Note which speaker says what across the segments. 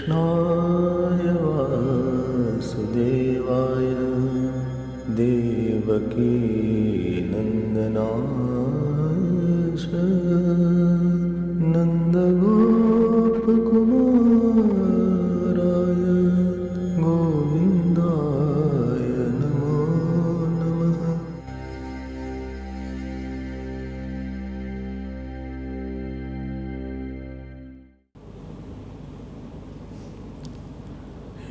Speaker 1: कृष्णाय वासुदेवाय देवकी नन्दनाय च नन्दगोपकुमाराय गोविन्दाय नमो नमः।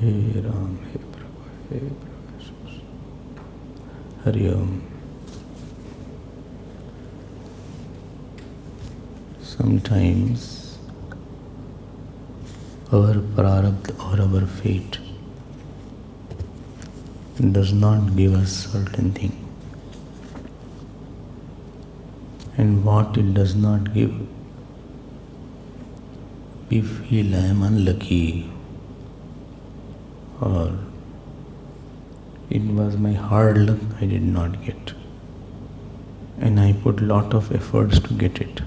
Speaker 1: हे राम, हे प्रभु, हे प्रभु। हरि ओम। Sometimes our prarabdha or our fate does not give us certain thing, and what it does not give, we feel I am unlucky, or it was my hard luck I did not get, and I put lot of efforts to get it.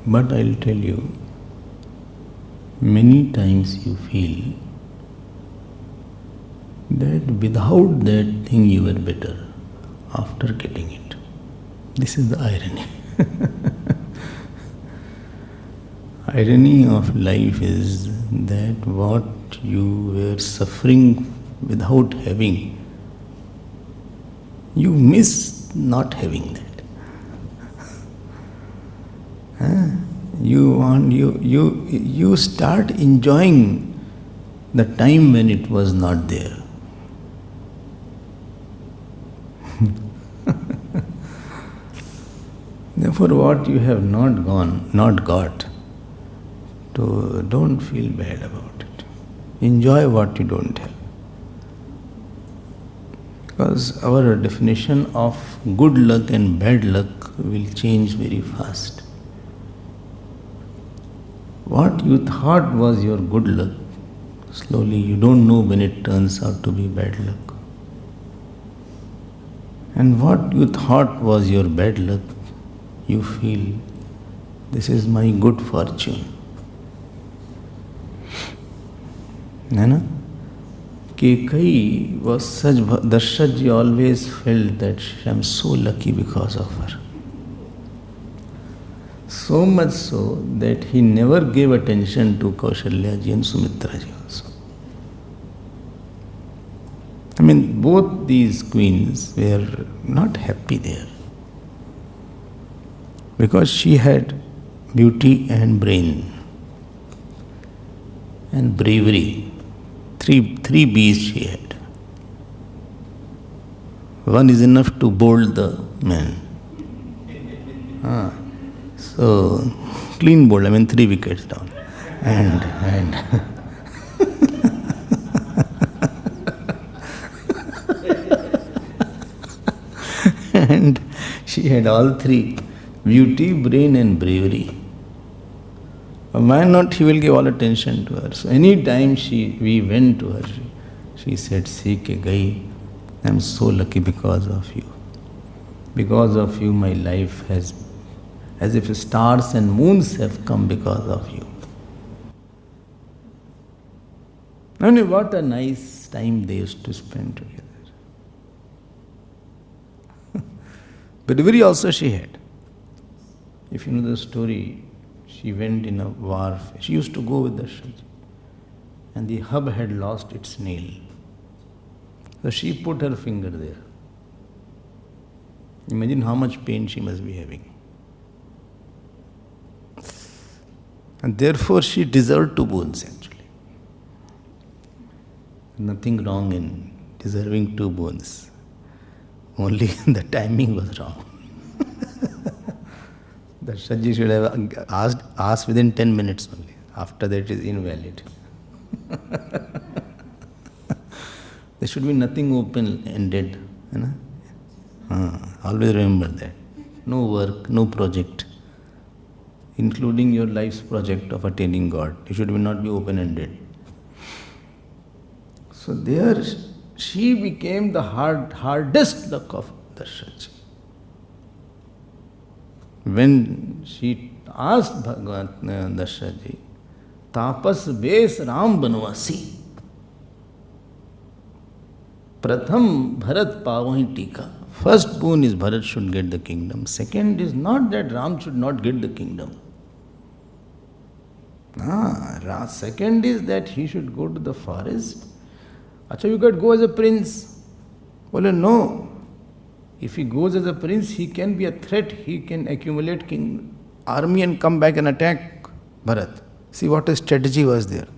Speaker 1: But I'll tell you, many times you feel that without that thing you were better after getting it. This is the irony. Irony of life is that what you were suffering without having, you miss not having that. You start enjoying the time when it was not there. Therefore, what you have not got, don't feel bad about it. Enjoy what you don't have. Because our definition of good luck and bad luck will change very fast. What you thought was your good luck, slowly you don't know when it turns out to be bad luck. And what you thought was your bad luck, you feel, this is my good fortune. Nana? Kekai was such, Darshaji always felt that I am so lucky because of her. So much so that he never gave attention to Kaushalya ji and Sumitra ji also. I mean, both these queens were not happy there. Because she had beauty and brain and bravery. Three B's she had. One is enough to bolt the man. So, clean bold, 3 wickets down. And and she had all three, beauty, brain and bravery. Why not he will give all attention to her? So any time we went to her, she said, "See ke gai, I am so lucky because of you. Because of you my life has, as if stars and moons have come because of you." I mean, what a nice time they used to spend together. Bravery also she had. If you know the story, she went in a wharf. She used to go with Darshaji. And the hub had lost its nail. So she put her finger there. Imagine how much pain she must be having. And therefore she deserved 2 boons actually. Nothing wrong in deserving 2 boons. Only the timing was wrong. Darshaji should have asked within 10 minutes only. After that it is invalid. There should be nothing open-ended. Always remember that. No work, no project, including your life's project of attaining God. It should not be open-ended. So there she became the hardest luck of Darshaji. When she asked Bhagavan Dasharath, Tapas Ves Ram Banvasi. Pratham Bharat Pavahi Tika. First boon is Bharat should get the kingdom. Second is not that Ram should not get the kingdom. Second is that he should go to the forest. Acha, you could go as a prince. Well, no. If he goes as a prince, he can be a threat. He can accumulate king army and come back and attack Bharat. See what a strategy was there.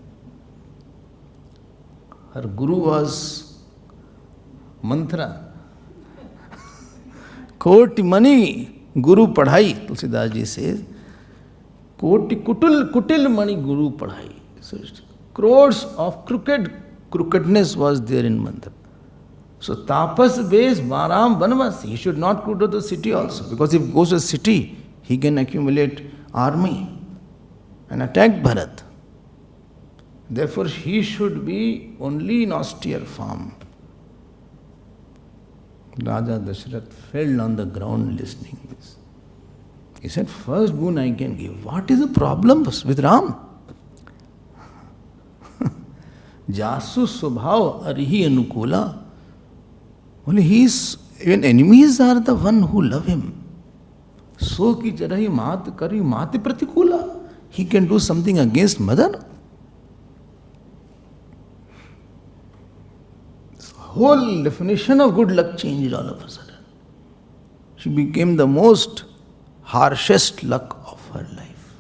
Speaker 1: Her guru was mantra. Koti mani guru padhai, Tulsidas ji says. Koti kutil mani guru padhai. So crores of crookedness was there in mantra. So tapas base Varam Banvasi. He should not go to the city also. Because if he goes to the city, he can accumulate army and attack Bharat. Therefore, he should be only in austere form. Raja Dasharath fell on the ground listening to this. He said, first boon I can give. What is the problem with Ram? Jasu Subhav Arihi Anukula. Only even enemies are the one who love him. So ki charahi mat kari mati pratikula. He can do something against mother. Whole definition of good luck changed all of a sudden. She became the most harshest luck of her life,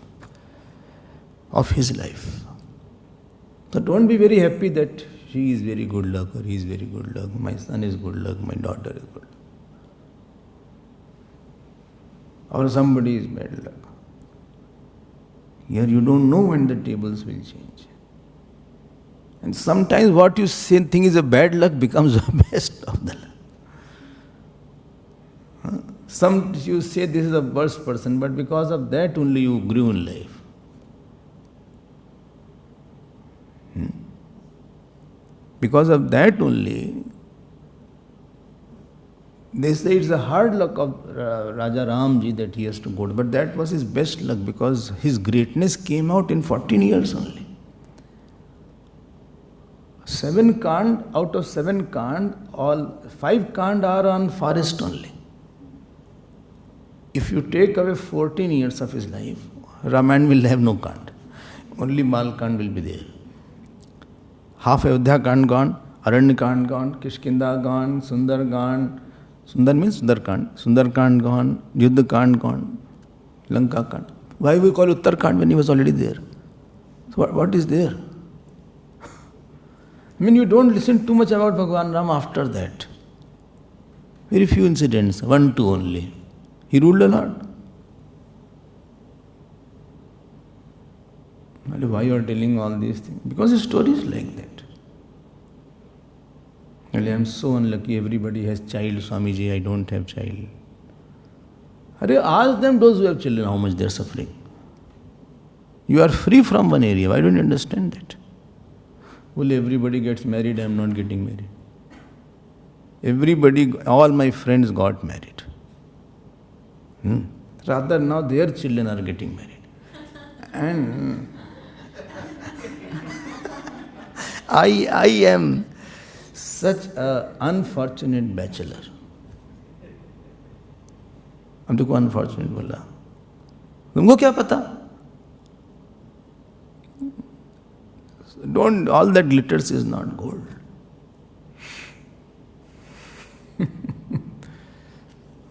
Speaker 1: of his life. So don't be very happy that she is very good luck or he is very good luck, my son is good luck, my daughter is good luck. Or somebody is bad luck. Here you don't know when the tables will change. And sometimes what you think is a bad luck becomes the best of the luck. Some you say this is a worst person, but because of that only you grew in life. Because of that only, they say it's a hard luck of Raja Ramji that he has to go to, but that was his best luck because his greatness came out in 14 years only. 7 Kand, out of 7 Kand, all 5 Kand are on forest only. If you take away 14 years of his life, Ramayana will have no Kand. Only Mal Kand will be there. Half Ayodhya Kand gone, Aranya Kand gone, Kishkinda gone, Sundar gone. Sundar means Sundar Kand gone, Yuddha Kand gone, Lanka Kand. Why we call Uttar Kand when he was already there? So what is there? I mean, you don't listen too much about Bhagavan Ram after that. Very few incidents, 1, 2 only. He ruled a lot. Why you are telling all these things? Because the story is like that. I am so unlucky, everybody has child, Swamiji, I don't have child. Ask them, those who have children, how much they are suffering. You are free from one area, why don't you understand that? Well, everybody gets married, I am not getting married. Everybody, all my friends got married. Rather now their children are getting married. And I am such an unfortunate bachelor. हम तुमको unfortunate बोला, तुमको क्या पता? Don't, all that glitters is not gold.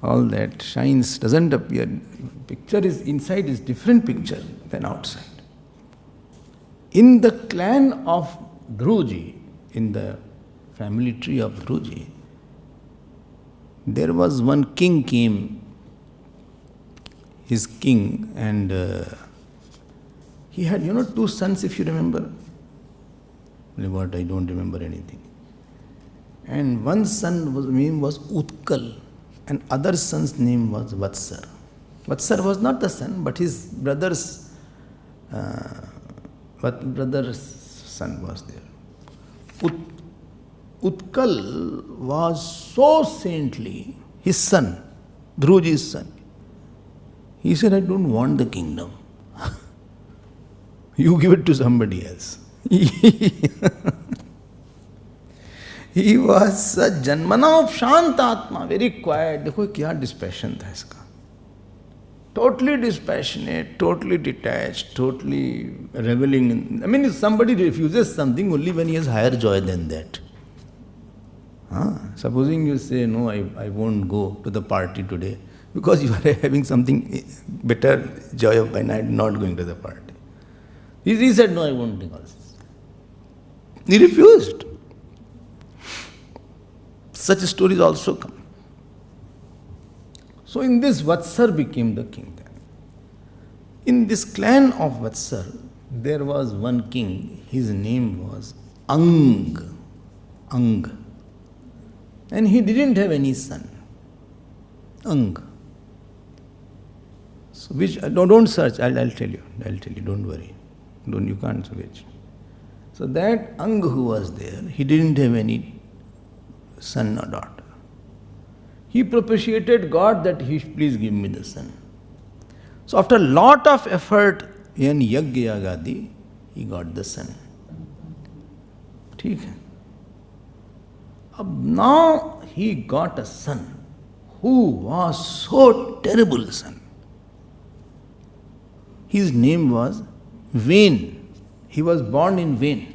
Speaker 1: All that shines doesn't appear. Picture is inside is different picture than outside. In the clan of Dhruji, in the family tree of Dhruji, there was one king came, his king, and he had, 2 sons, if you remember. What, I don't remember anything. And one son name was Utkal, and other son's name was Vatsar. Vatsar was not the son, but his brother's son was there. Utkal was so saintly, his son, Dhruji's son. He said, I don't want the kingdom. You give it to somebody else. He was a Janmana of Shantatma, very quiet. देखो क्या dispassion था इसका. Totally dispassionate, totally detached, totally reveling in. I mean, if somebody refuses something only when he has higher joy than that. Supposing you say, no, I won't go to the party today because you are having something better joy of by night, not going to the party. He said, no, I won't do all this. He refused. Such stories also come. So in this, Vatsar became the king then. In this clan of Vatsar, there was one king. His name was Ang. And he didn't have any son. Ang. So which, don't search, I'll tell you, don't worry. You can't search. So that Ang who was there, he didn't have any son or daughter. He propitiated God that he please give me the son. So after a lot of effort in Yagya Yagadi, he got the son. ठीक है. Now he got a son who was so terrible son. His name was Vain. He was born in Vain.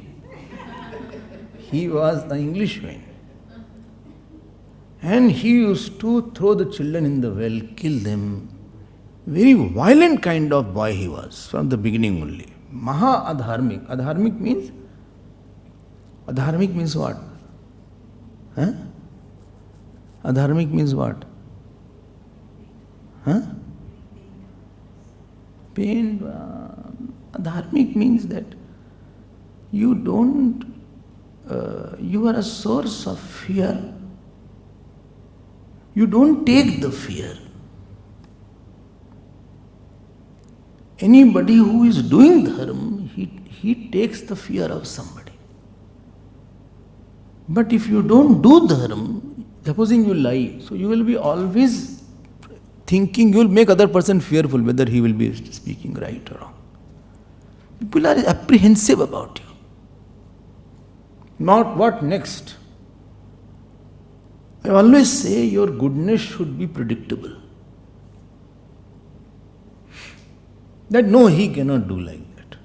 Speaker 1: He was an English Vain. And he used to throw the children in the well, kill them. Very violent kind of boy he was, from the beginning only. Maha Adharmik. Adharmik means what? Huh? Adharmik means what? Huh? Pain. Adharmik means that you are a source of fear. You don't take the fear. Anybody who is doing dharma, he takes the fear of somebody. But if you don't do dharma, supposing you lie, so you will be always thinking, you will make other person fearful whether he will be speaking right or wrong. People are apprehensive about you. Not what next. I always say your goodness should be predictable. That no, he cannot do like that.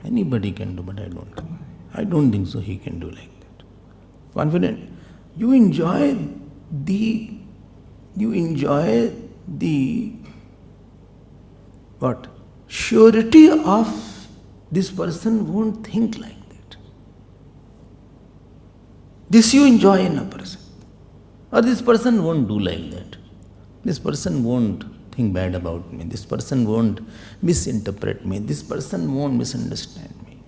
Speaker 1: Anybody can do, but I don't think so he can do like that. Confident. You enjoy the what? Surety of this person won't think like that. This you enjoy in a person. Or this person won't do like that. This person won't think bad about me. This person won't misinterpret me. This person won't misunderstand me.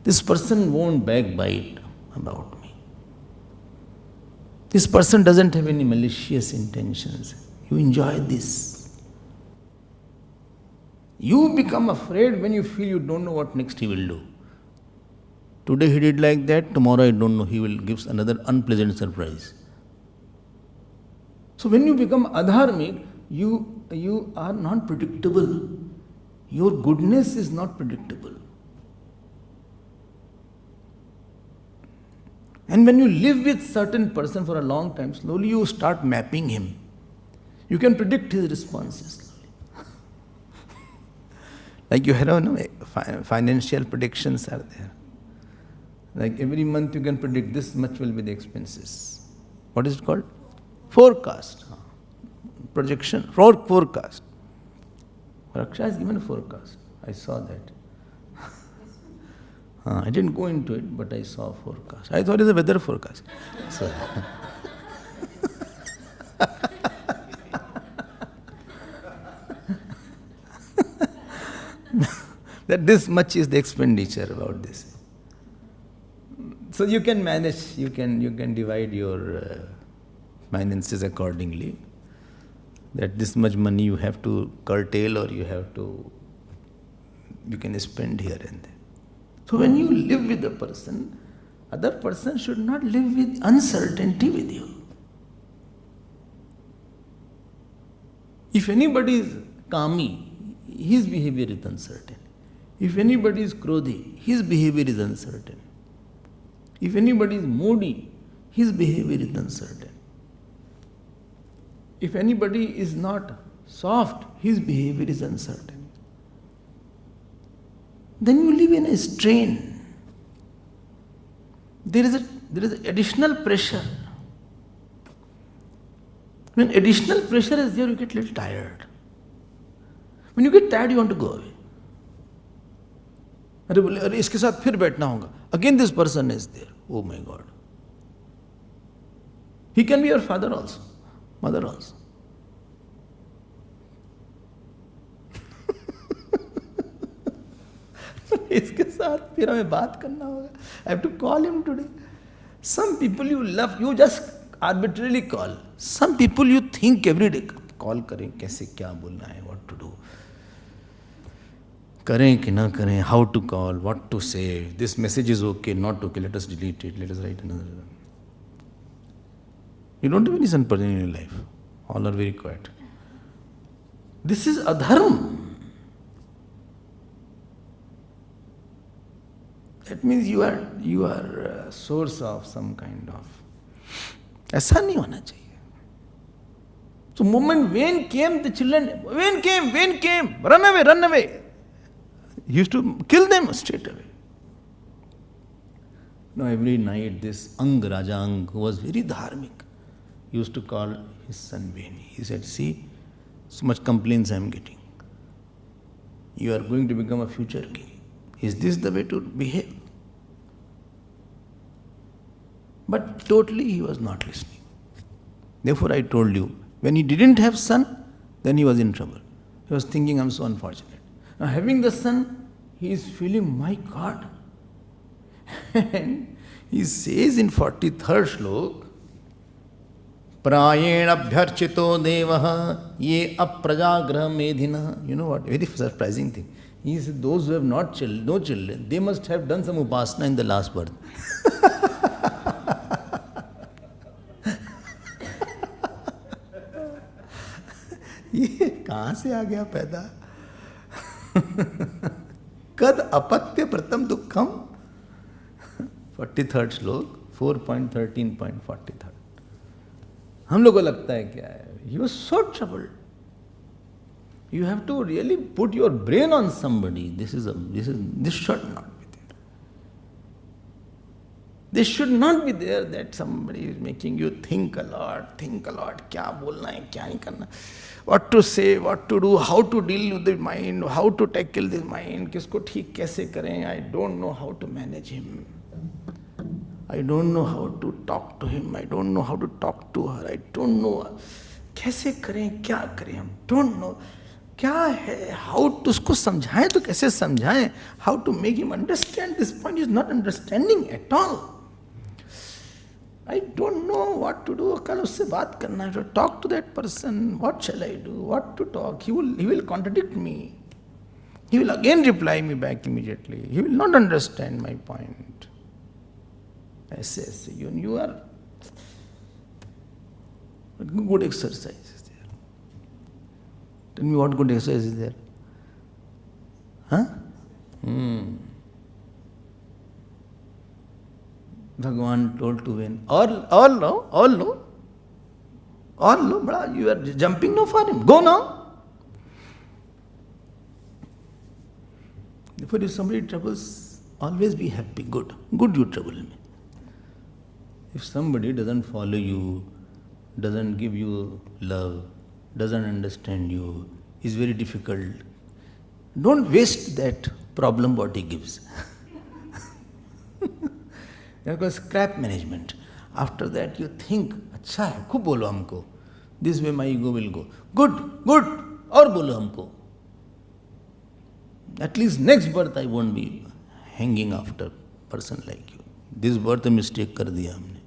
Speaker 1: This person won't backbite about me. This person doesn't have any malicious intentions. You enjoy this. You become afraid when you feel you don't know what next he will do. Today he did like that, tomorrow I don't know, he will give another unpleasant surprise. So when you become adharmic, you are not predictable. Your goodness is not predictable. And when you live with certain person for a long time, slowly you start mapping him. You can predict his responses slowly. Like you have financial predictions are there. Like every month you can predict this much will be the expenses. What is it called? Forecast. Projection. Forecast. Raksha has given a forecast. I saw that. I didn't go into it, but I saw a forecast. I thought it was a weather forecast. So that this much is the expenditure about this. So you can manage, you can divide your finances accordingly. That this much money you have to curtail or you can spend here and there. So when you live with a person, other person should not live with uncertainty with you. If anybody is kami, his behavior is uncertain. If anybody is krodhi, his behavior is uncertain. If anybody is moody, his behavior is uncertain. If anybody is not soft, his behavior is uncertain. Then you live in a strain. There is additional pressure. When additional pressure is there, you get a little tired. When you get tired, you want to go away. अरे बोले अरे इसके साथ फिर बैठना होगा. Again this person is there. Oh my God. He can be your father also, mother also. इसके साथ फिर हमें बात करना होगा. I have to call him today. Some people you love, you just arbitrarily call. Some people you think every day. Call करें कैसे क्या बोलना है, what to do. करें कि ना करें, how to call, what to say, this message is okay, not okay, let us delete it, let us write another. You don't have any son person in your life. All are very quiet. This is adharma. That means you are a source of some kind of. ऐसा नहीं होना चाहिए. So moment when came the children, when came, run away. He used to kill them straight away. Now every night this Rajang, who was very dharmic, used to call his son Veni. He said, see, so much complaints I am getting. You are going to become a future king. Is this the way to behave? But totally he was not listening. Therefore I told you, when he didn't have son, then he was in trouble. He was thinking, I am so unfortunate. Now having the son, he is feeling, my God. And he says in 43rd shlok, Prayena abhyarchito devaha ye aprajagraha medhina. You know what? Very surprising thing. He says, those who have no children, they must have done some upasana in the last birth. ये कहाँ से आ गया पैदा? कद अपत्य प्रथम दुखम 43rd श्लोक 4.13.43. हम लोगों को लगता है क्या है? He was so troubled. You have to really put your brain on somebody. This should not be there. This should not be there that somebody is making you think a lot. क्या बोलना है, क्या नहीं करना. What to say, what to do, how to deal with the mind, how to tackle this mind, किसको ठीक कैसे करें. I don't know how to manage him. I don't know how to talk to him. I don't know how to talk to her. I don't know कैसे करें, क्या करें. हम don't know क्या है, how to उसको समझाएं तो कैसे समझाएं. How to make him understand this point is not understanding at all. I don't know what to do. कल उससे बात करना है. Talk to that person. What shall I do? What to talk? He will contradict me. He will again reply me back immediately. He will not understand my point. ऐसे you are. Good exercise is there. Tell me what good exercise is there? Huh? Bhagavan told to win. All no, bada, you are jumping now for him. Go now. Therefore, if somebody troubles, always be happy. Good you trouble me. If somebody doesn't follow you, doesn't give you love, doesn't understand you, is very difficult, don't waste that problem what he gives. Because scrap management. After that you think, अच्छा है, खूब बोलो हमको. This way my ego will go. Good, और बोलो हमको. At least next birth I won't be hanging after person like you. This birth mistake कर दिया हमने.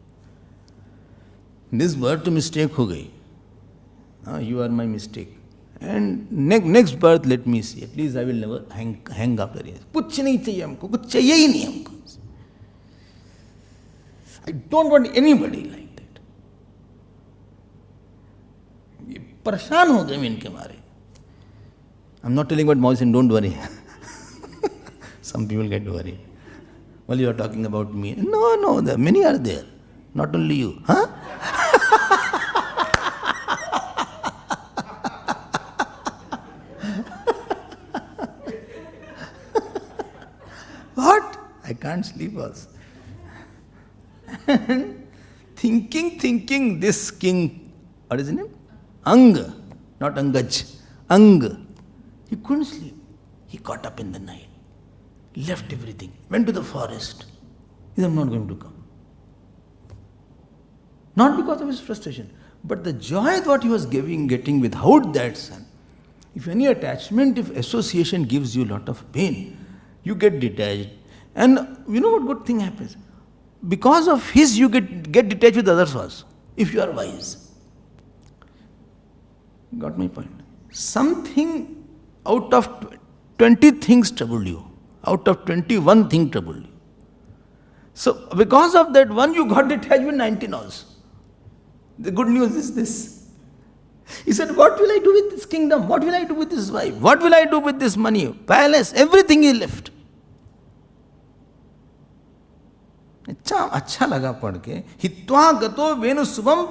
Speaker 1: This birth mistake हो गई. You are my mistake. And next birth let me see. At least I will never hang after you. कुछ नहीं चाहिए हमको, कुछ चाहिए ही नहीं हमको. I don't want anybody like that. ये परेशान हो गए मैं इनके मारे. I'm not telling about mouse and don't worry. Some people get worried. Well, you are talking about me. No, many are there. Not only you. Huh? What? I can't sleep also. Thinking, this king, what is his name? Ang, not Angaj. Ang. He couldn't sleep. He got up in the night, left everything, went to the forest. He said, I'm not going to come. Not because of his frustration, but the joy what he was getting without that son. If any attachment, if association gives you a lot of pain, you get detached. And you know what good thing happens? Because of his, you get detached with others also, if you are wise. Got my point? Something out of 20 things troubled you. Out of 21 things troubled you. So, because of that one, you got detached with 19 also. The good news is this. He said, what will I do with this kingdom? What will I do with this wife? What will I do with this money? Palace, everything he left. अच्छा लगा पढ़ के हित्वा गतो Venu Shubham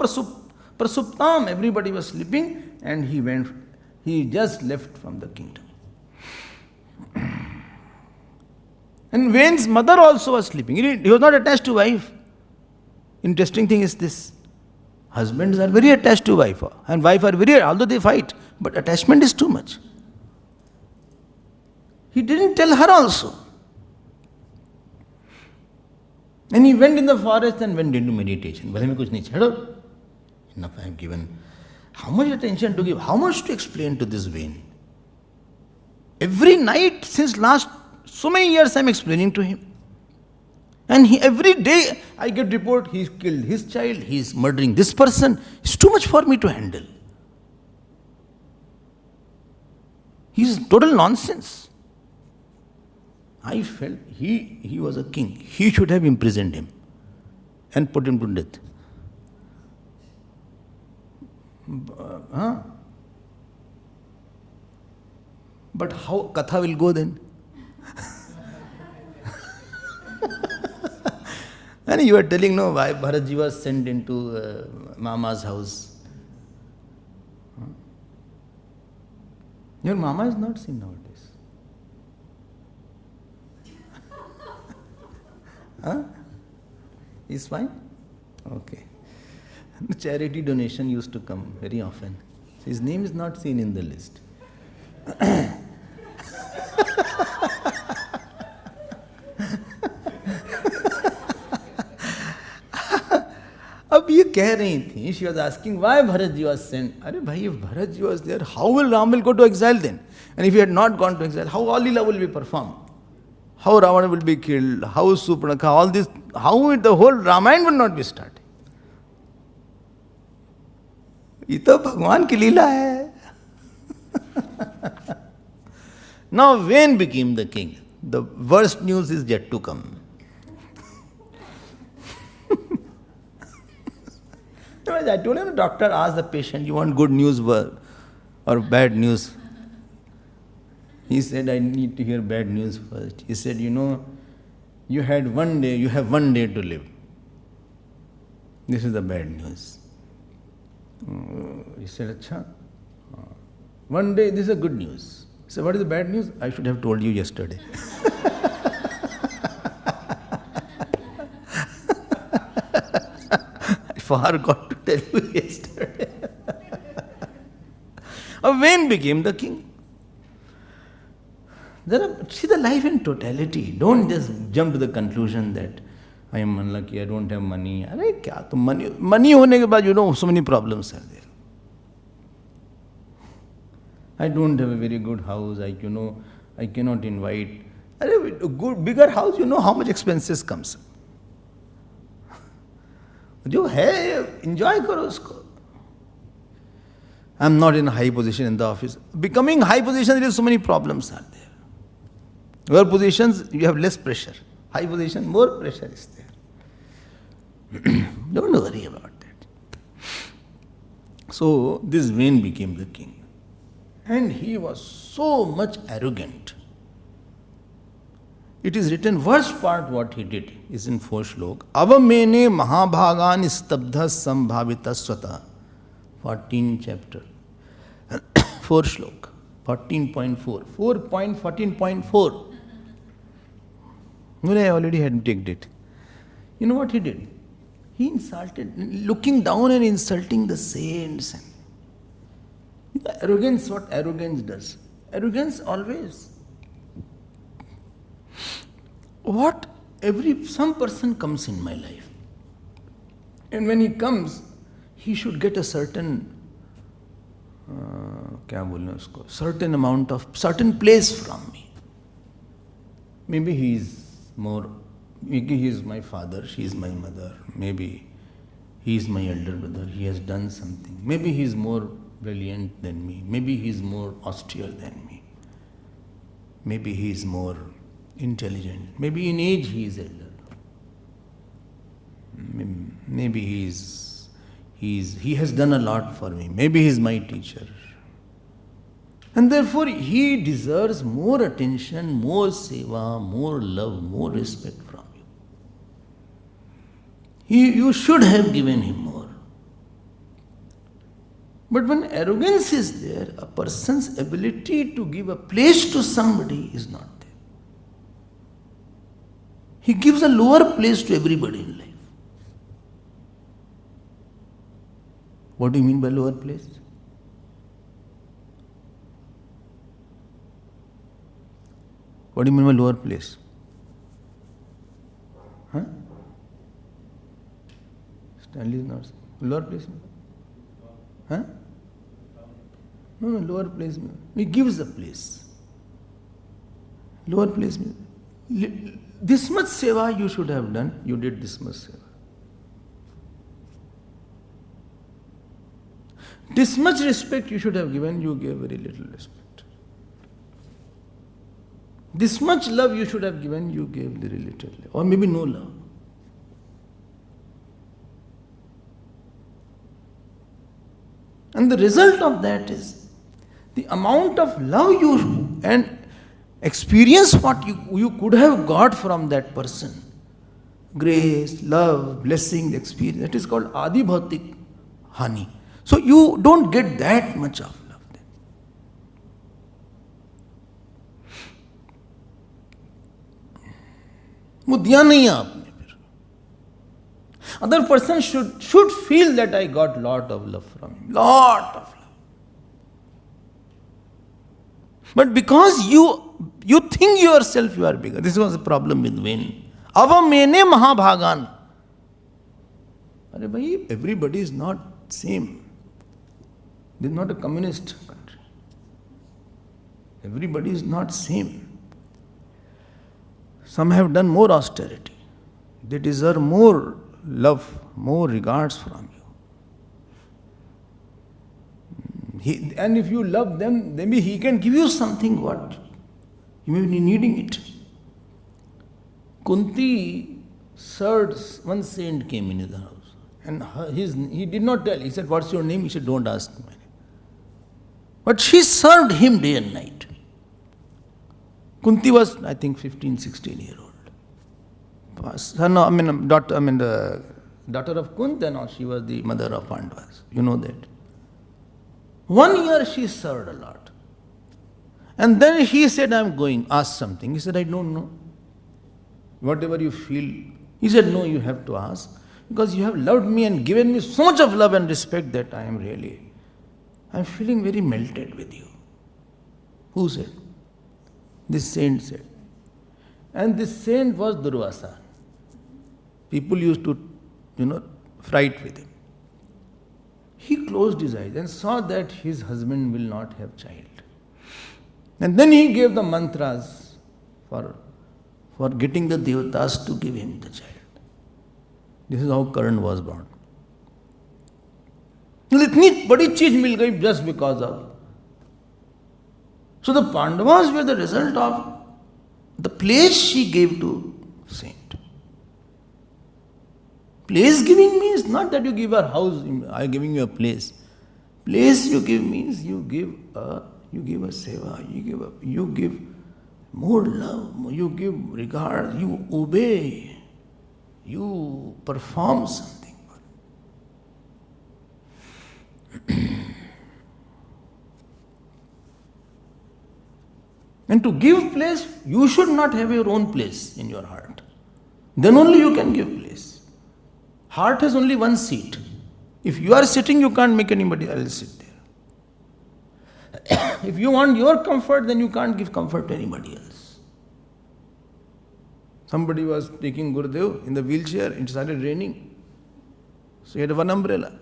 Speaker 1: प्रसुप्ताम. Everybody was sleeping and he just left from the kingdom. And Vane's mother also was sleeping. He was not attached to wife. Interesting thing is this. Husbands are very attached to wife, and wife are very, although they fight, but attachment is too much. He didn't tell her also. And he went in the forest and went into meditation. Well, enough I have given. How much attention to give? How much to explain to this Vane? Every night since last so many years I am explaining to him. And every day I get report, he's killed his child, he's murdering this person. It's too much for me to handle. He's total nonsense. I felt he was a king. He should have imprisoned him and put him to death. But how Katha will go then? And you are telling, no, why Bharatji was sent into Mama's house. Your Mama is not seen nowadays. Huh? He's fine? Okay. The charity donation used to come very often. His name is not seen in the list. अब ये कह रही थी, she was asking why Bharatji was sent. अरे भाई, if Bharatji was there, how will Ram will go to exile then? And if he had not gone to exile, how all Leela will be performed? How Ravana will be killed? How Supranakha? All this, how the whole Ramayana will not be started? ये तो भगवान की लीला है. Now Vane became the king. The worst news is yet to come. I told him, the doctor asked the patient, you want good news or bad news? He said, I need to hear bad news first. He said, you have one day to live. This is the bad news. He said, Achha. One day, this is a good news. He said, what is the bad news? I should have told you yesterday. I forgot to tell you yesterday. Vane became the king. See the life in totality. Don't just jump to the conclusion that I am unlucky, I don't have money. Arey kya? Money hone ke baad, so many problems are there. I don't have a very good house. I cannot invite. Arey, a good, bigger house, how much expenses comes. जो है, enjoy करो उसको. I am not in a high position in the office. Becoming high position, there is so many problems are there. Lower positions, you have less pressure. High position, more pressure is there. Don't worry about that. So, this Vane became the king. And he was so much arrogant. It is written, worst part what he did is in 4 slok. Avamene mahabhagan istabdha sambhavita swata. 14 chapter. 4 slok. 14.4. 4.14.4. No, I already had taken it. You know what he did? He insulted, looking down and insulting the saints. Arrogance, what arrogance does? Arrogance always. Some person comes in my life. And when he comes, he should get a certain, certain place from me. Maybe he is my father, she is my mother. Maybe he is my elder brother, he has done something. Maybe he is more brilliant than me. Maybe he is more austere than me. Maybe he is more intelligent. Maybe in age he is elder. Maybe he has done a lot for me. Maybe he is my teacher. And therefore he deserves more attention, more seva, more love, more respect from you. You should have given him more. But when arrogance is there, a person's ability to give a place to somebody is not there. He gives a lower place to everybody in life. What do you mean by lower place? What do you mean by lower place? Huh? Stanley is not saying. Lower place? Huh? No, lower place. He gives a place. Lower place means this much seva you should have done, you did this much seva. This much respect you should have given, you gave very little respect. This much love you should have given, you gave very little, or maybe no love. And the result of that is the amount of love you and experience what you could have got from that person. Grace, love, blessing, experience. That is called Adi Bhautik Hani. So you don't get that much of love then. वो दिया नहीं आपने फिर. Other person should feel that I got lot of love from him. Lot of love. But because you think yourself you are bigger. This was the problem with Vain. Avamene mahabhagan. Everybody is not same. This is not a communist country. Everybody is not same. Some have done more austerity. They deserve more love, more regards from you. And if you love them, maybe he can give you something what? You may be needing it. Kunti served, one saint came in his house. And he did not tell. He said, what's your name? He said, don't ask me. But she served him day and night. Kunti was, I think, 15, 16 year old. The daughter of Kunti, no, she was the mother of Pandavas. You know that. 1 year she served a lot. And then he said, I'm going, ask something. He said, I don't know. Whatever you feel. He said, no, you have to ask. Because you have loved me and given me so much of love and respect that I'm feeling very melted with you. Who said? This saint said. And this saint was Durvasa. People used to, fright with him. He closed his eyes and saw that his husband will not have child. And then he gave the mantras for getting the devatas to give him the child. This is how Karan was born. इतनी बड़ी चीज मिल गई just because of. So the Pandavas were the result of the place she gave to saint. Place giving means not that you give her house, I am giving you a place. Place you give means you give you give a seva, you give more love, you give regard, you obey, you perform something. And to give place, you should not have your own place in your heart. Then only you can give place. Heart has only one seat. If you are sitting, you can't make anybody else sit there. If you want your comfort, then you can't give comfort to anybody else. Somebody was taking Gurudev in the wheelchair, it started raining. So he had one umbrella.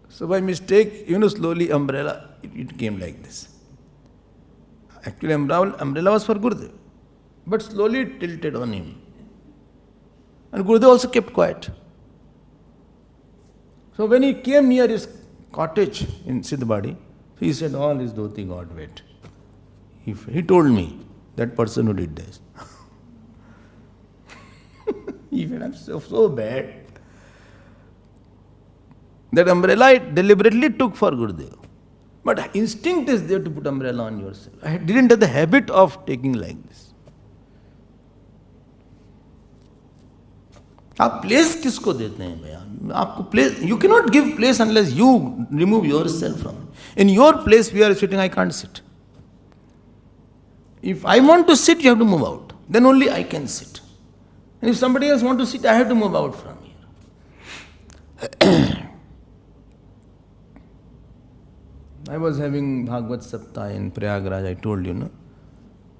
Speaker 1: So by mistake, slowly umbrella, it came like this. Actually, umbrella was for Gurudev. But slowly it tilted on him. And Gurudev also kept quiet. So when he came near his cottage in Siddhbadi, he said, all his dhoti got wet. He told me, that person who did this. He said, I'm so bad. That umbrella I deliberately took for Gurudev. But instinct is there to put umbrella on yourself. I didn't have the habit of taking like this. आप place किसको देते हैं भैया? आपको place, you cannot give place unless you remove yourself from it. In your place we are sitting, I can't sit. If I want to sit, you have to move out. Then only I can sit. And if somebody else wants to sit, I have to move out from here. I was having Bhagavad Saptah in Prayagraj, I told you, no?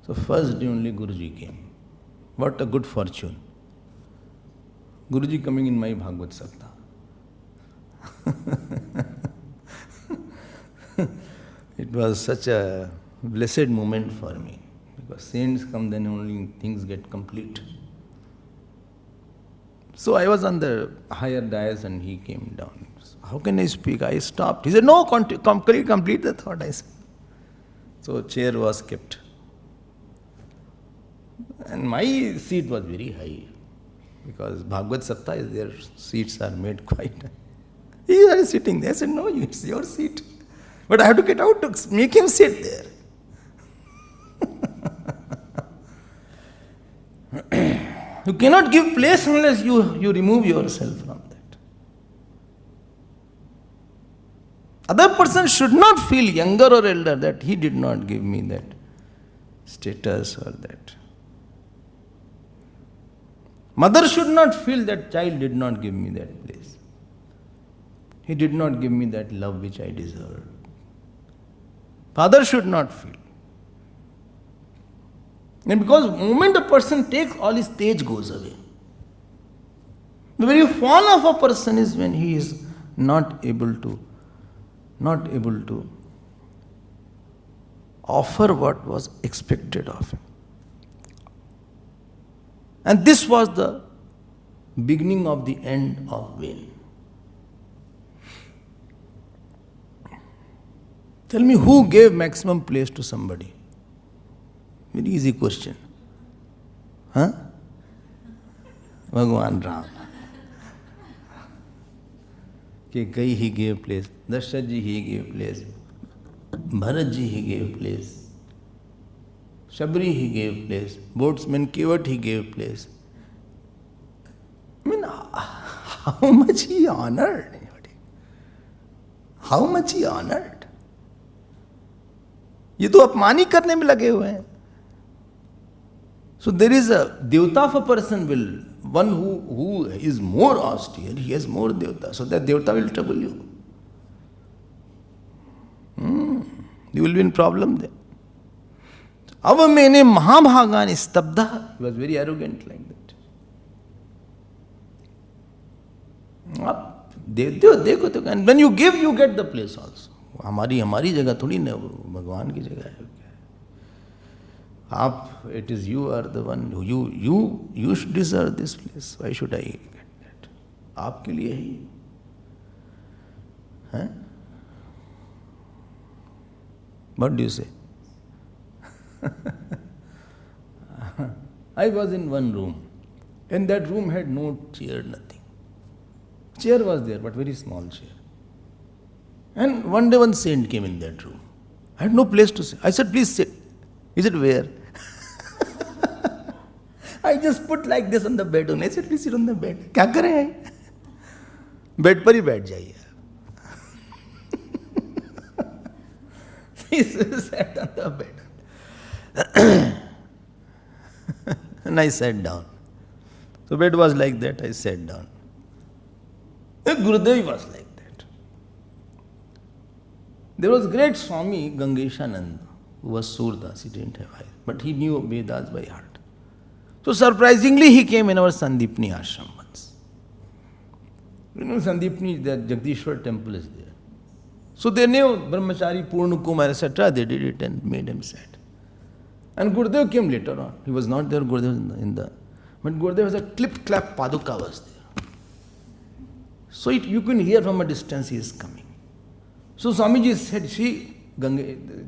Speaker 1: So first day only Guruji came. What a good fortune. Guruji coming in my Bhagavad Saptah. It was such a blessed moment for me. Because saints come, then only things get complete. So I was on the higher dais and he came down. So how can I speak? I stopped. He said, no, complete the thought. I said. So chair was kept. And my seat was very high. Because Bhagavad Saptah is their seats are made quite high. He was sitting there. I said, no, it's your seat. But I have to get out to make him sit there. You cannot give place unless you remove yourself from that. Other person should not feel younger or elder that he did not give me that status or that. Mother should not feel that child did not give me that place. He did not give me that love which I deserved. Father should not feel. And because the moment a person takes, all his stage goes away. The very fall of a person is when he is not able to offer what was expected of him. And this was the beginning of the end of vain. Tell me, who gave maximum place to somebody? Very easy question. Huh? Bhagavan Ram. Kai he gave place. Dashaji he gave place. Bharatji he gave place. Shabri he gave place. Boatsman Kevat he gave place. I mean, how much he honored anybody? How much he honored? ये तो अपमानी करने में लगे हुए हैं. So there is a devta of a person one who is more austere, he has more devta. So that devta will trouble you. You will be in problem there. Ava mene mahabhagan istabdha. He was very arrogant like that. And when you give, you get the place also. हमारी जगह थोड़ी ना, भगवान की जगह है. It is you are the one who you should deserve this place. Why should I get that? आपके लिए ही है. What do you say? I was in one room, and that room had no chair, nothing. Chair was there, but very small chair. And one day one saint came in that room. I had no place to sit. I said, please sit. He said, where? I just put like this on the bed only. I said, please sit on the bed. क्या करें? Bed पर ही बैठ जाइए. He sat on the bed. And I sat down. So bed was like that, I sat down. The Gurudev was like that. There was great Swami Gangeshanand, who was Surdas, he didn't have eyes, but he knew Vedas by heart. So surprisingly, he came in our Sandipni ashram once. You know Sandipni, the Jagdishwar temple is there. So they knew Brahmachari, Purna Kumar, etc. They did it and made him sad. And Gurudev came later on. He was not there, Gurudev but Gurudev was a clip-clap paduka was there. So you can hear from a distance he is coming. So Swamiji said, see, Chinmaya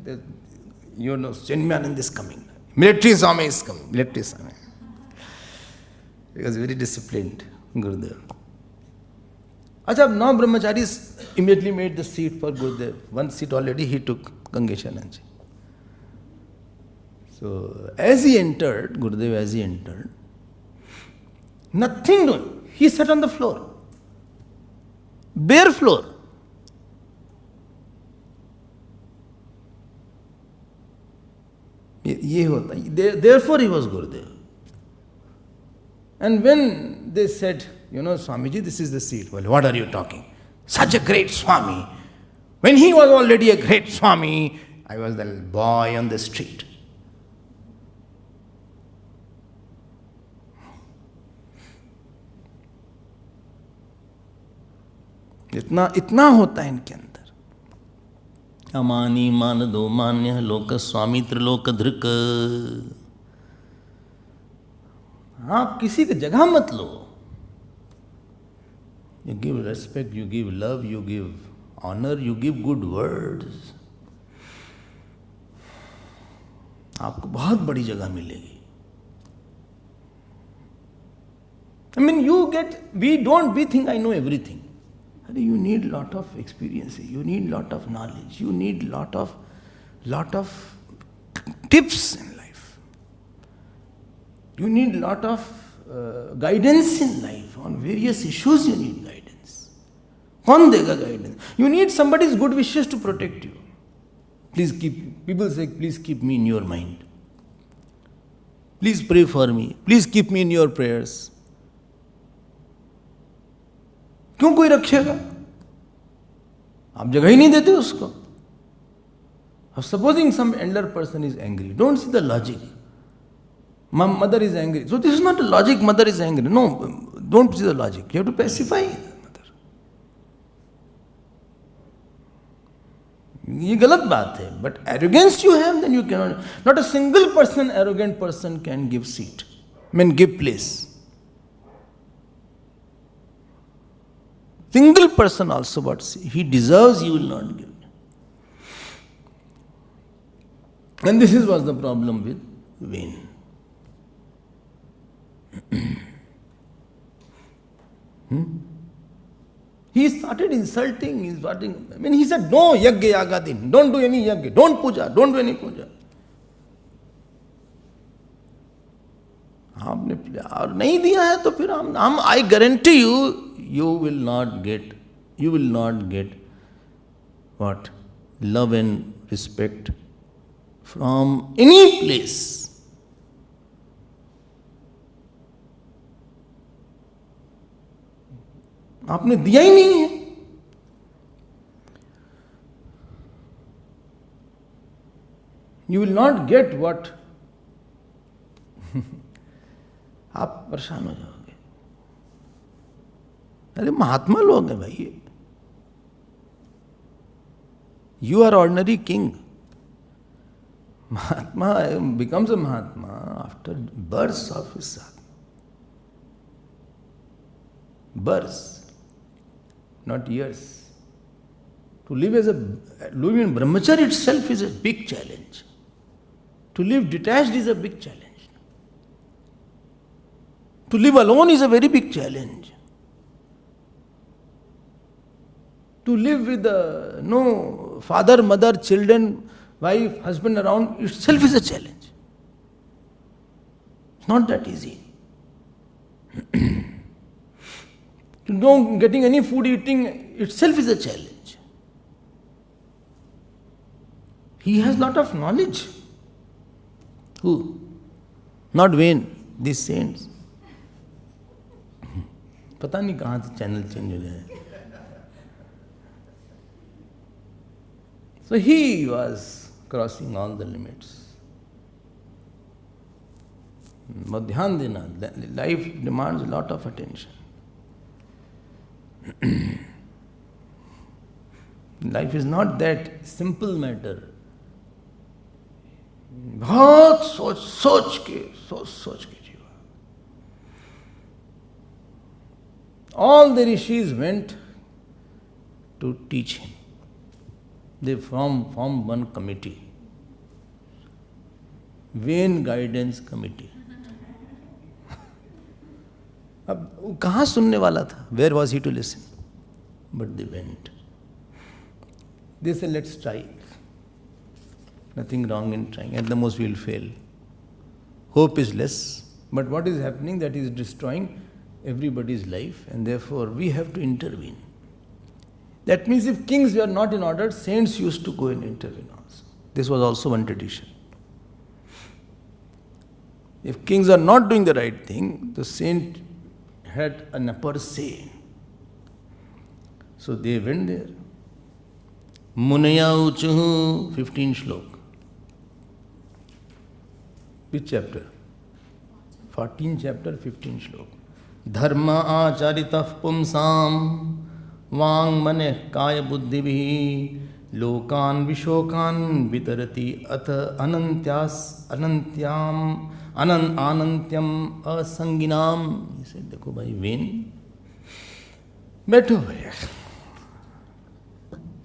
Speaker 1: is coming. Military Swami is coming. Military Swami. He was very disciplined, Gurudev. Achha, now Brahmacharis immediately made the seat for Gurudev. One seat already he took, Gangeshananji. So as he entered, Gurudev as he entered, nothing doing. He sat on the floor. Bare floor. Therefore he was Gurudev. And when they said, Swamiji, this is the seat. Well, what are you talking? Such a great Swami. When he was already a great Swami, I was the boy on the street. इतना होता है इनके अंदर. अमानी मान दो मान्य लोक स्वामी त्रिलोक धृक. आप किसी की जगह मत लो. You give respect, you give love, you give honor, you give good words. आपको बहुत बड़ी जगह मिलेगी. I mean, we think I know everything. You need lot of experience, you need lot of knowledge, you need lot of tips in life. You need lot of guidance in life. On various issues you need guidance. Kaun dega guidance? You need somebody's good wishes to protect you. People say, please keep me in your mind. Please pray for me. Please keep me in your prayers. क्यों कोई रखेगा? आप जगह ही नहीं देते उसको. Supposing some elder person is angry, don't see the logic. My mother is angry. So this is not a logic, mother is angry. No, don't see the logic. You have to pacify the mother. ये गलत बात है. But arrogance you have, then you cannot. Not a single person, arrogant person can give seat. Give place. Single person also, but he deserves, you will not give. And this was the problem with vain. He started insulting, he said, no, yagya yagadin, don't do any yagya, don't puja, don't do any puja. आपने और नहीं दिया है तो फिर हम I guarantee you will not get what? Love and respect from any place. आपने दिया ही नहीं है. You will not get what आप परेशान हो जाओगे. अरे महात्मा लोग हैं भाई. You are ordinary king. Mahatma becomes a Mahatma after birth of his son. Birth, not years. To live in brahmacharya itself is a big challenge. To live detached is a big challenge. To live alone is a very big challenge. To live with no father, mother, children, wife, husband around itself is a challenge. It's not that easy. Getting any food eating itself is a challenge. He has lot of knowledge. Who? Not vain, these saints. पता नहीं कहाँ से channel change हो जाए. So he was crossing all the limits. But ध्यान देना, life demands a lot of attention. Life is not that simple matter. बहुत सोच के जीवा. All the rishis went to teach him. They formed one committee, Vain Guidance Committee. अब वो कहाँ सुनने वाला था? Where was he to listen? But they went. They said, let's try. Nothing wrong in trying. At the most we will fail. Hope is less. But what is happening? That is destroying everybody's life, and therefore we have to intervene. That means if kings were not in order, saints used to go and intervene also. This was also one tradition. If kings are not doing the right thing, the saint had an upper say. So they went there. Munaya uchuhu, 15 shlok. Which chapter? 14 chapter, 15 shlok. Dharma acharitah pumsam Vang mane kaya buddhi bhi lokan vishokan vitarati atha anantyam asanginam. He said, देखो भाई vain, बैठो भैया.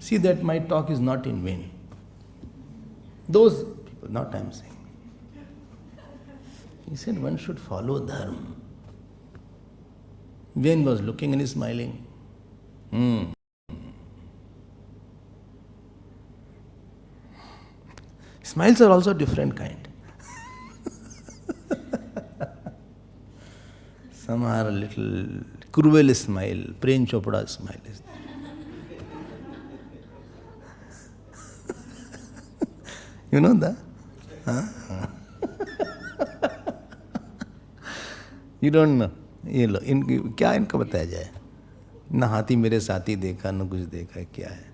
Speaker 1: See that my talk is not in vain. Those people, not I am saying. He said one should follow dharma. Vain was looking and smiling. Smiles are also different kind. Some are a little cruel smile, Prem Chopra smile is there. You know that? Huh? You don't know. ये लो, क्या इनको बताया जाए? न हाथी मेरे साथी देखा, न कुछ देखा, क्या है?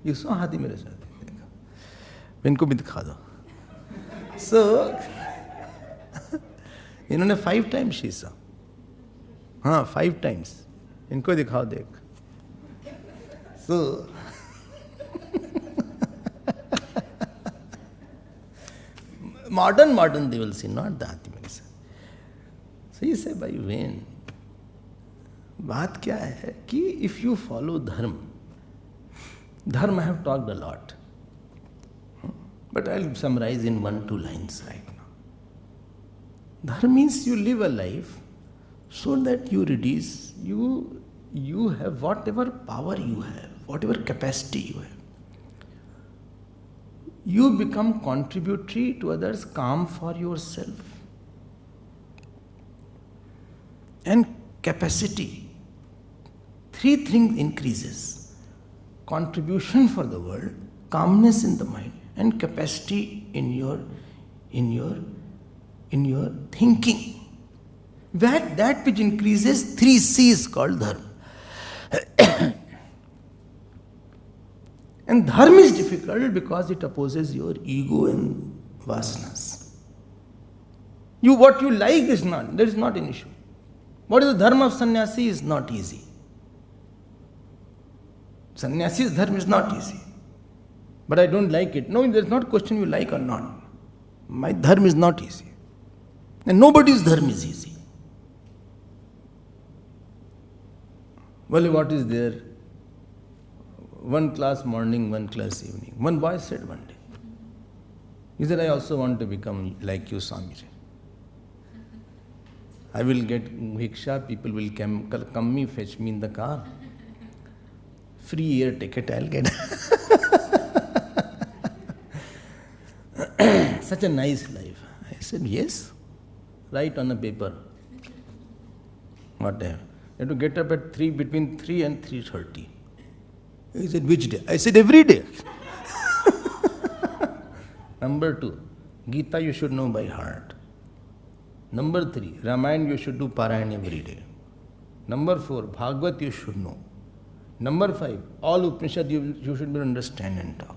Speaker 1: You saw हाथी मेरे साथी देखा. इनको भी दिखा दो. So, इन्होंने 5 times she saw. हाँ, 5 times. इनको दिखाओ देख. So, modern they will see, not the हाथी मेरे साथ. So he said, by vain. बात क्या है कि if you follow dharma I have talked a lot. But I'll summarize in 1-2 lines right now. Dharma means you live a life so that you reduce, you have whatever power you have, whatever capacity you have. You become contributory to others, calm for yourself. And capacity. 3 things increases. Contribution for the world, calmness in the mind, and capacity in your thinking. That which increases 3 C's called dharma. And dharma is difficult because it opposes your ego and vasanas. What you like is not, that is not an issue. What is the dharma of sannyasi is not easy. Sannyasi's dharma is not easy. But I don't like it. No, there is not question you like or not. My dharma is not easy. And nobody's dharma is easy. Well, what is there? 1 class morning, 1 class evening. One boy said one day, he said, I also want to become like you, Swami. I will get bhiksha, people will come me, fetch me in the car. free air ticket I'll get. Such a nice life. I said, yes. Write on a paper. What time? You have to get up at between 3 and 3:30. He said, which day? I said, every day. Number 2, Gita you should know by heart. Number 3, Ramayana you should do Parayana every day. Number 4, Bhagavat you should know. Number 5, all Upanishad you should be able to understand and talk.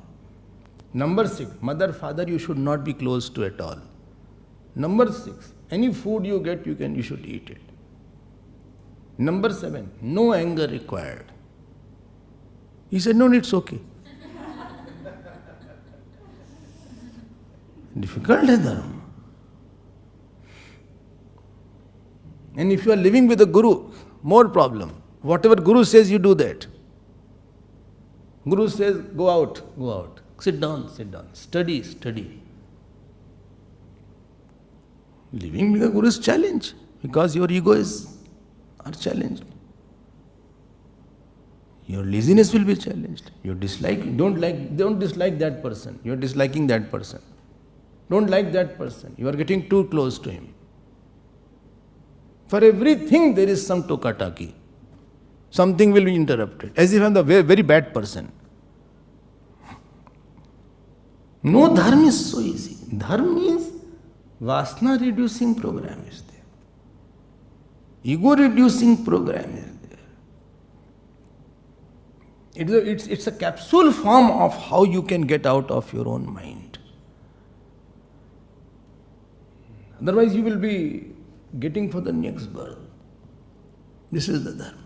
Speaker 1: Number 6, mother, father you should not be close to at all. Number 6, any food you get, you should eat it. Number 7, no anger required. He said, no, it's okay. Difficult hai dharma. And if you are living with a guru, more problem. Whatever guru says, you do that. Guru says, go out, go out. Sit down, study, study. Living with a guru is challenge because your ego are challenged. Your laziness will be challenged. You don't dislike that person. You are disliking that person. Don't like that person. You are getting too close to him. For everything there is some tokataki. Something will be interrupted. As if I am the very, very bad person. No dharma is so easy. Dharma means vasana reducing program is there. Ego reducing program is there. It's a capsule form of how you can get out of your own mind. Otherwise you will be getting for the next birth. This is the dharma.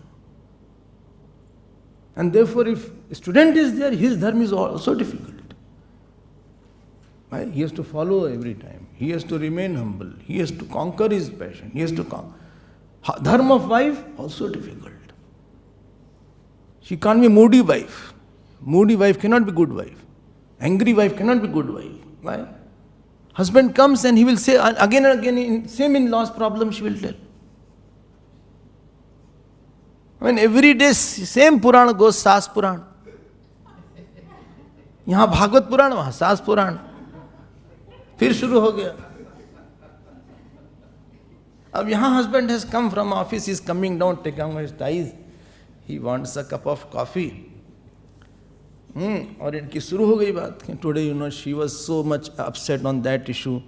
Speaker 1: And therefore if a student is there, his dharma is also difficult. Right? He has to follow every time. He has to remain humble. He has to conquer his passion. He has to conquer. Dharma of wife, also difficult. She can't be moody wife. Moody wife cannot be good wife. Angry wife cannot be good wife. Why? Husband comes and he will say again and again, same in-laws problem she will tell. I mean, every day same Purana goes, Saas Purana. यहाँ भागवत पुराण, वहाँ सास पुराण. फिर शुरू हो गया. अब यहाँ husband has come from office, he is coming down, taking out his ties. He wants a cup of coffee. और इनकी शुरू हो गई बात. Today, she was so much upset on that issue.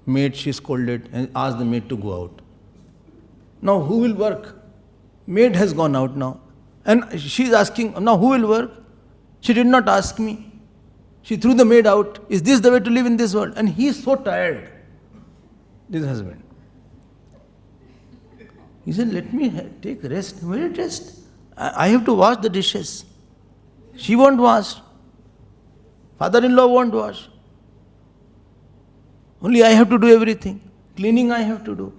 Speaker 1: Maid, she scolded and asked the maid to go out. Now who will work? Maid has gone out now. And she is asking, now who will work? She did not ask me. She threw the maid out. Is this the way to live in this world? And he is so tired, this husband. He said, let me take rest. Where rest? I have to wash the dishes. She won't wash. Father-in-law won't wash. Only I have to do everything. Cleaning I have to do.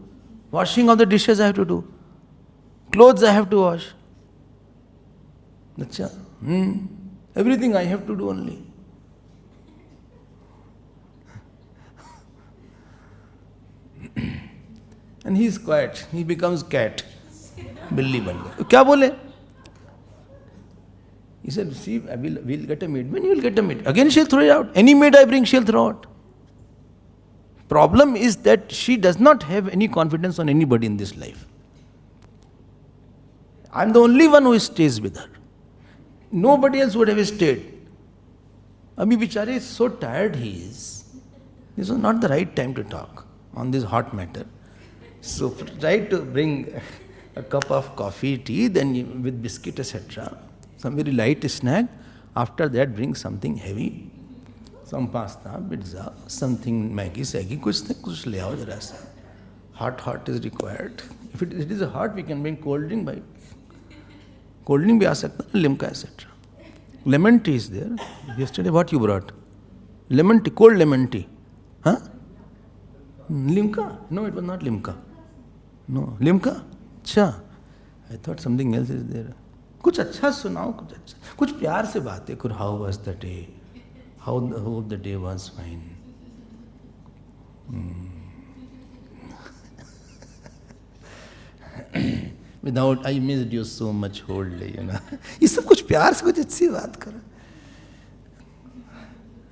Speaker 1: Washing of the dishes I have to do. Clothes I have to wash. Achha. Everything I have to do only. And he is quiet. He becomes cat. Billy ban gaya. Kya bole? He said, see, we'll get a maid. When you will get a maid? Again she'll throw it out. Any maid I bring, she'll throw out. Problem is that she does not have any confidence on anybody in this life. I'm the only one who stays with her. Nobody else would have stayed. Abhi bichare is so tired he is. This was not the right time to talk on this hot matter. So try to bring a cup of coffee, tea, then with biscuit, etc. Some very light snack. After that, bring something heavy. Some pasta, pizza, something Maggi, Saggi, kuch le aao jara sa. Hot is required. If it is hot, we can bring cold drink by. Cold drink bhi aa sakta, limca, etc. Lemon tea is there. Yesterday, what you brought? Lemon tea, cold lemon tea. Huh? Limca? No, it was not limca. No, limca? Acha. I thought something else is there. कुछ अच्छा सुनाओ, कुछ प्यार से बातें करो. How was the day? How the day was fine. Without, I missed you so much whole day, ये सब कुछ प्यार से कुछ अच्छी बात करो.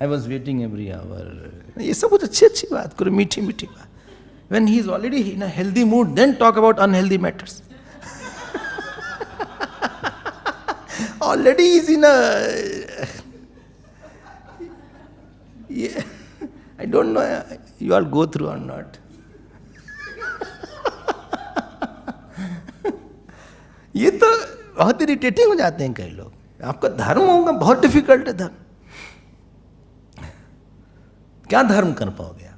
Speaker 1: I was waiting every hour. ये सब कुछ अच्छी बात करो, मीठी मीठी बात. When he is already in a healthy mood, then talk about unhealthy matters. Already he is in a... Yeah. I don't know you all go through or not. ये तो बहुत इरिटेटिंग हो जाते हैं कई लोग. आपका धर्म होगा, बहुत डिफिकल्ट है धर्म. क्या धर्म कर पाओगे आप?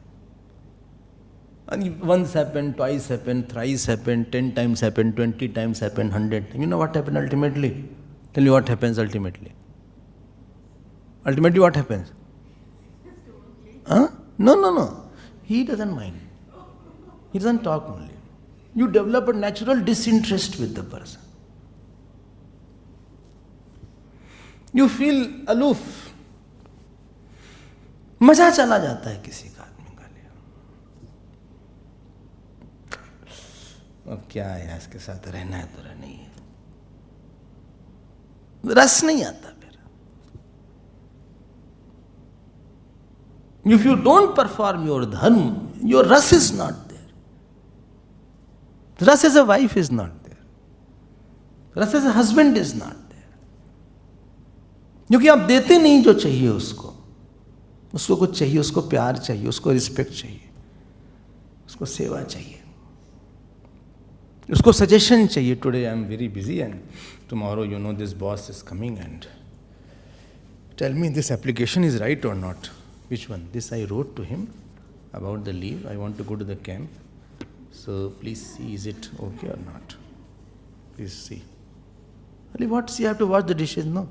Speaker 1: Once happened, twice happened, thrice happened, 10 times happened, 20 times happened, 100. You know what happened ultimately? Tell me what happens ultimately. Ultimately what happens? Huh? No. He doesn't mind. He doesn't talk only. You develop a natural disinterest with the person. You feel aloof. मजा चला जाता है किसी का आदमी का लिए. अब क्या है, इसके साथ रहना है तो रहना ही है. रस नहीं आता फिर. If you don't perform your dharma, your ras is not there. Ras as a wife is not there. Ras as a husband is not there. क्योंकि आप देते नहीं जो चाहिए उसको. उसको कुछ चाहिए, उसको प्यार चाहिए, उसको रिस्पेक्ट चाहिए, उसको सेवा चाहिए, उसको सजेशन चाहिए. Today I am very busy and tomorrow this boss is coming and tell me this application is right or not. Which one? This I wrote to him about the leave. I want to go to the camp. So please see, is it okay or not? Please see. Only what? See, I have to wash the dishes, no?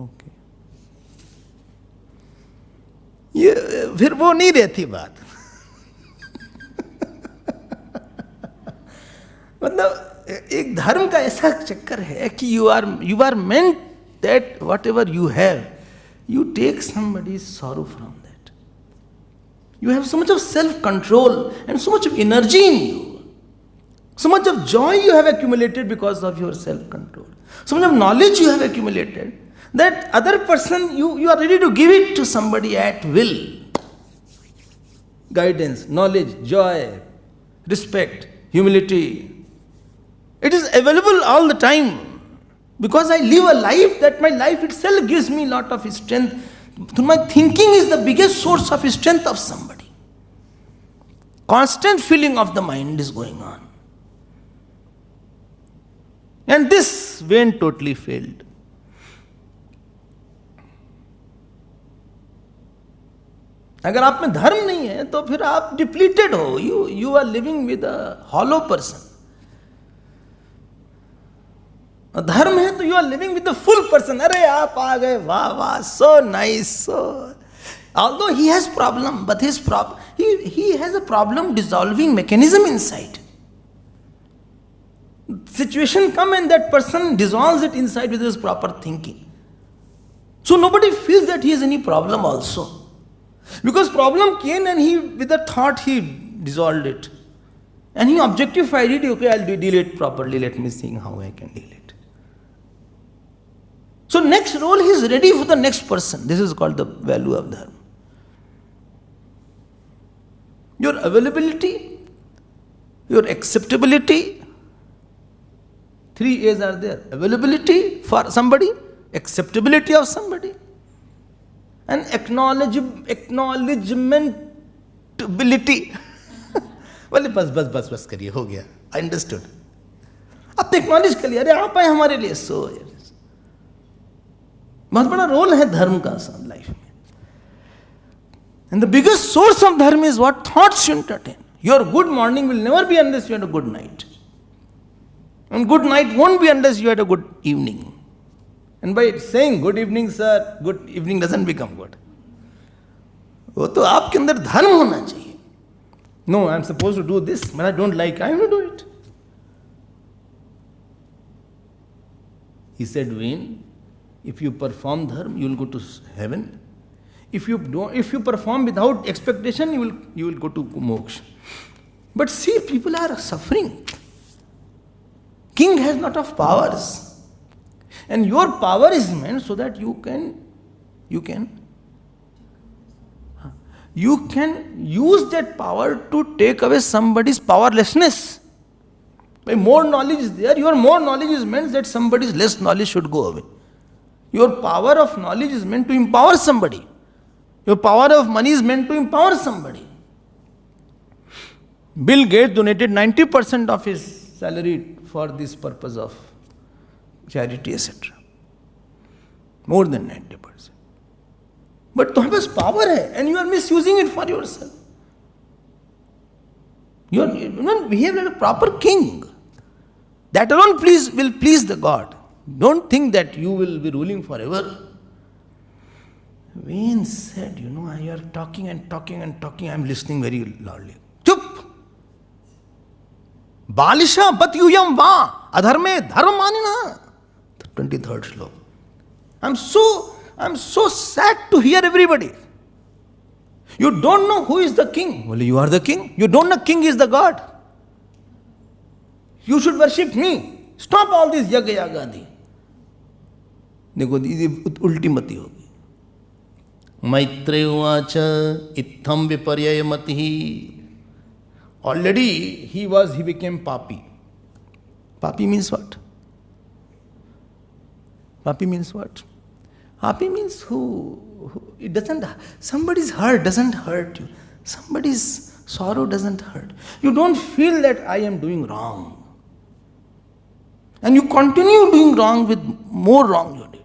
Speaker 1: Okay. ये फिर वो नहीं रहती बात. मतलब एक धर्म का ऐसा चक्कर है कि you are meant that whatever you have, you take somebody's sorrow from that. You have so much of self-control and so much of energy in you. So much of joy you have accumulated because of your self-control. So much of knowledge you have accumulated that other person, you are ready to give it to somebody at will. Guidance, knowledge, joy, respect, humility. It is available all the time. Because I live a life that my life itself gives me a lot of strength. My thinking is the biggest source of strength of somebody. Constant filling of the mind is going on. And this vein totally failed. अगर आप में धर्म नहीं है तो फिर आप depleted हो. You are living with a hollow person. धर्म है तो you are living with the full person. अरे आप आ गए, वाह वाह, so nice. So although he has problem, but he has a problem dissolving mechanism inside. Situation come and that person dissolves it inside with his proper thinking. So nobody feels that he has any problem also. Because problem came and he, with a thought, he dissolved it. And he objectified it. Okay, I'll deal it properly. Let me see how I can deal it. So next role, he is ready for the next person. This is called the value of dharma. Your availability, your acceptability, 3 A's are there. Availability for somebody, acceptability of somebody, and acknowledgementability. बोले बस करिए, हो गया. I understood. अब तो acknowledge कर लिया, अरे आप आए हमारे लिए. सो बहुत बड़ा रोल है धर्म का सब लाइफ में. And the biggest source of dharma is what thoughts you entertain. Your good morning will never be unless you had a good night. And good night won't be unless you had a good evening. And by saying good evening sir, good evening doesn't become good. वो तो आपके अंदर धर्म होना चाहिए. No, I'm supposed to do this, but I don't like, I have to do it. He said, Wayne, if you perform dharma, you will go to heaven. If you perform without expectation, you will go to moksha. But see, people are suffering. King has lot of powers. And your power is meant so that you can use that power to take away somebody's powerlessness. By more knowledge is there, your more knowledge is meant that somebody's less knowledge should go away. Your power of knowledge is meant to empower somebody. Your power of money is meant to empower somebody. Bill Gates donated 90% of his salary for this purpose of charity, etc. More than 90%. But तुम्हारे पास power है and you are misusing it for yourself. You are behave like a proper king. That alone will please the God. Don't think that you will be ruling forever. Wayne said, you are talking and talking and talking. I am listening very loudly. Chup! Balisha batyuyam va adharme dharmanina. The 23rd slok. I'm so sad to hear everybody. You don't know who is the king. Well, you are the king. You don't know king is the God. You should worship me. Stop all this yaga yagadi. देखो ये उल्टी मति होगी. मैत्रेय उवाच इत्थं विपर्ययमतिः. Already he became papi. Papi means what? Papi means what? Papi means who it doesn't, somebody's hurt doesn't hurt you. Somebody's sorrow doesn't hurt. You don't feel that I am doing wrong. And you continue doing wrong with more wrong you did.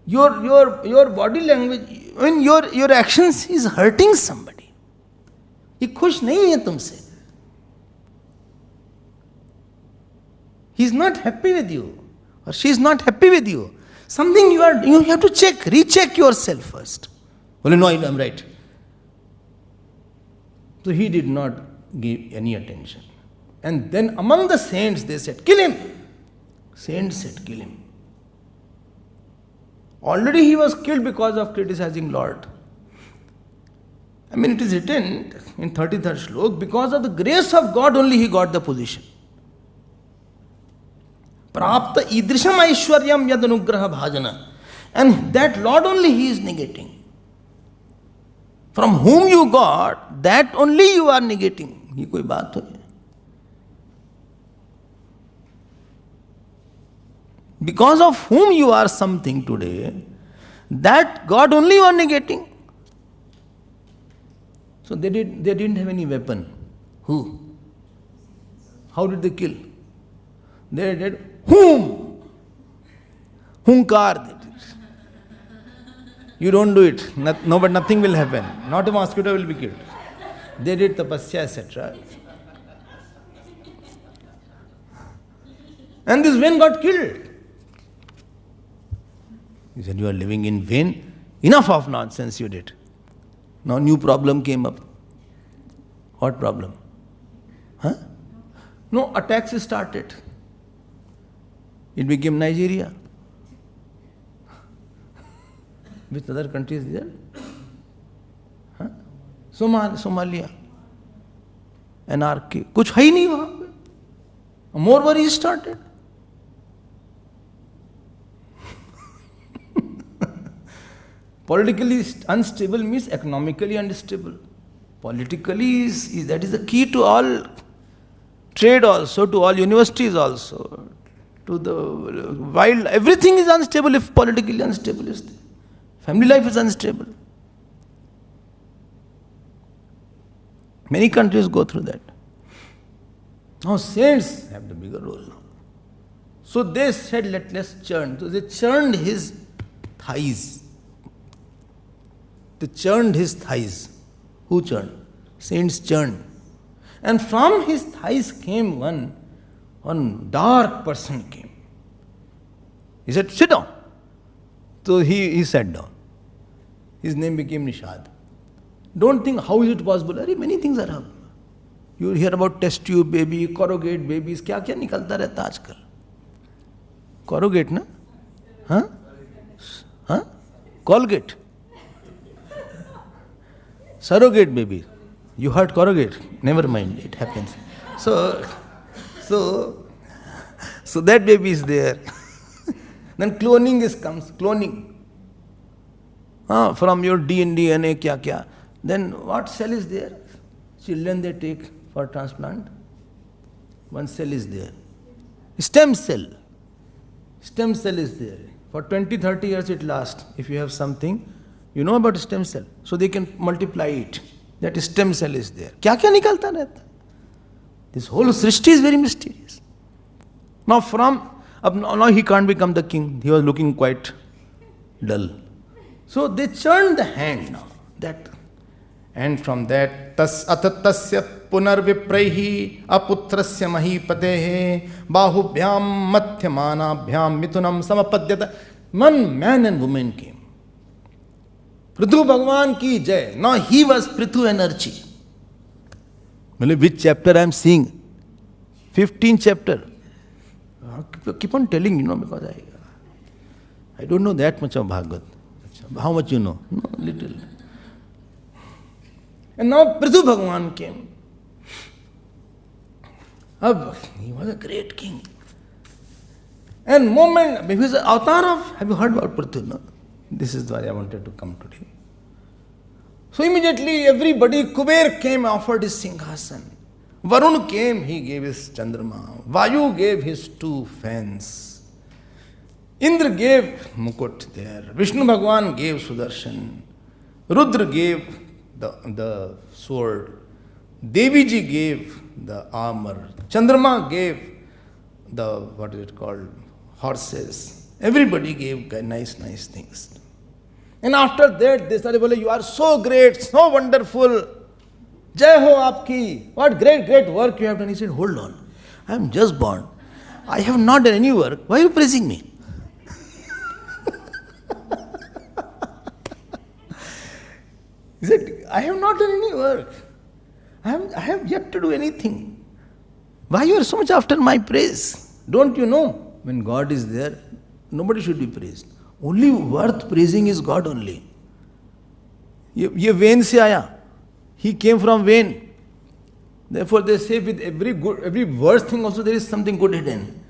Speaker 1: Your body language, when your actions is hurting somebody. ये खुश नहीं है तुमसे. He is not happy with you, or she is not happy with you. Something you have to recheck yourself first. Well, no, I am right. So he did not give any attention. And then among the saints they said, kill him. Saints said, kill him. Already he was killed because of criticizing Lord. It is written in 33rd slok, because of the grace of God only he got the position. Prapta idrisham aishwaryam yad anugraha bhajana. And that Lord only he is negating. From whom you got, that only you are negating. ये कोई बात हो? Because of whom you are something today, that God only you are negating. So they didn't have any weapon. Who? How did they kill? They did whom? Hunkar they did. You don't do it. No, but nothing will happen. Not a mosquito will be killed. They did tapasya, etc. And this Vain got killed. He said, you are living in vain. Enough of nonsense you did. Now new problem came up. What problem? No, attacks started. It became Nigeria. Which other countries there? Somalia. Anarchy. कुछ है ही नहीं वहाँ पे. More worries started. Politically unstable means economically unstable. Politically that is the key to all trade also, to all universities also, to the while everything is unstable if politically unstable is there. Family life is unstable. Many countries go through that. Now saints have the bigger role now. So they said, let's churn. So they churned his thighs. They churned his thighs. Who churned? Saints churned. And from his thighs came one dark person came. He said, sit down. So he sat down. His name became Nishad. Don't think how is it possible. Many things are happening. You hear about test tube baby, corrugate babies. क्या क्या निकलता रहता आजकल. Corrugate ना? Colgate. Surrogate baby. You heard corrugate? Never mind, it happens. So that baby is there. Then cloning comes, cloning. From your DNA, kya. Then what cell is there? Children they take for transplant. One cell is there. Stem cell. Stem cell is there. For 20, 30 years it lasts. If you have something, you know about stem cell. So they can multiply it. That stem cell is there. Kya nikalta rehta? This whole Srishti is very mysterious. Now he can't become the king. He was looking quite dull. So they churned the hand now. And from that, atatasya punarvipraihi aputrasya mahipatehe bahubhyam matyamanabhyam mitunam samapadyata. Man and woman came. Prithu Bhagavan ki jai. Now he was Prithu energy. Which chapter I am seeing? 15th chapter. Keep on telling, because I don't know that much of Bhagavad. How much you know? No, little. And now Prithu Bhagavan came. He was a great king. And he was an avatar of, have you heard about Prithu? No? This is why I wanted to come today. So immediately everybody, Kuber came, offered his Singhasan. Varun came, he gave his Chandrama. Vayu gave his 2 fans. Indra gave Mukut there. Vishnu Bhagavan gave Sudarshan. Rudra gave the sword. Deviji gave the armor. Chandrama gave the, horses. Everybody gave nice things. And after that, they started saying, you are so great, so wonderful. Jai ho aapki. What great work you have done. He said, hold on. I am just born. I have not done any work. Why are you praising me? He said, I have not done any work. I have yet to do anything. Why you are so much after my praise? Don't you know? When God is there, nobody should be praised. Only worth praising is God only. Ye vein se aaya. He came from vein. Therefore they say with every worse thing also there is something good hidden.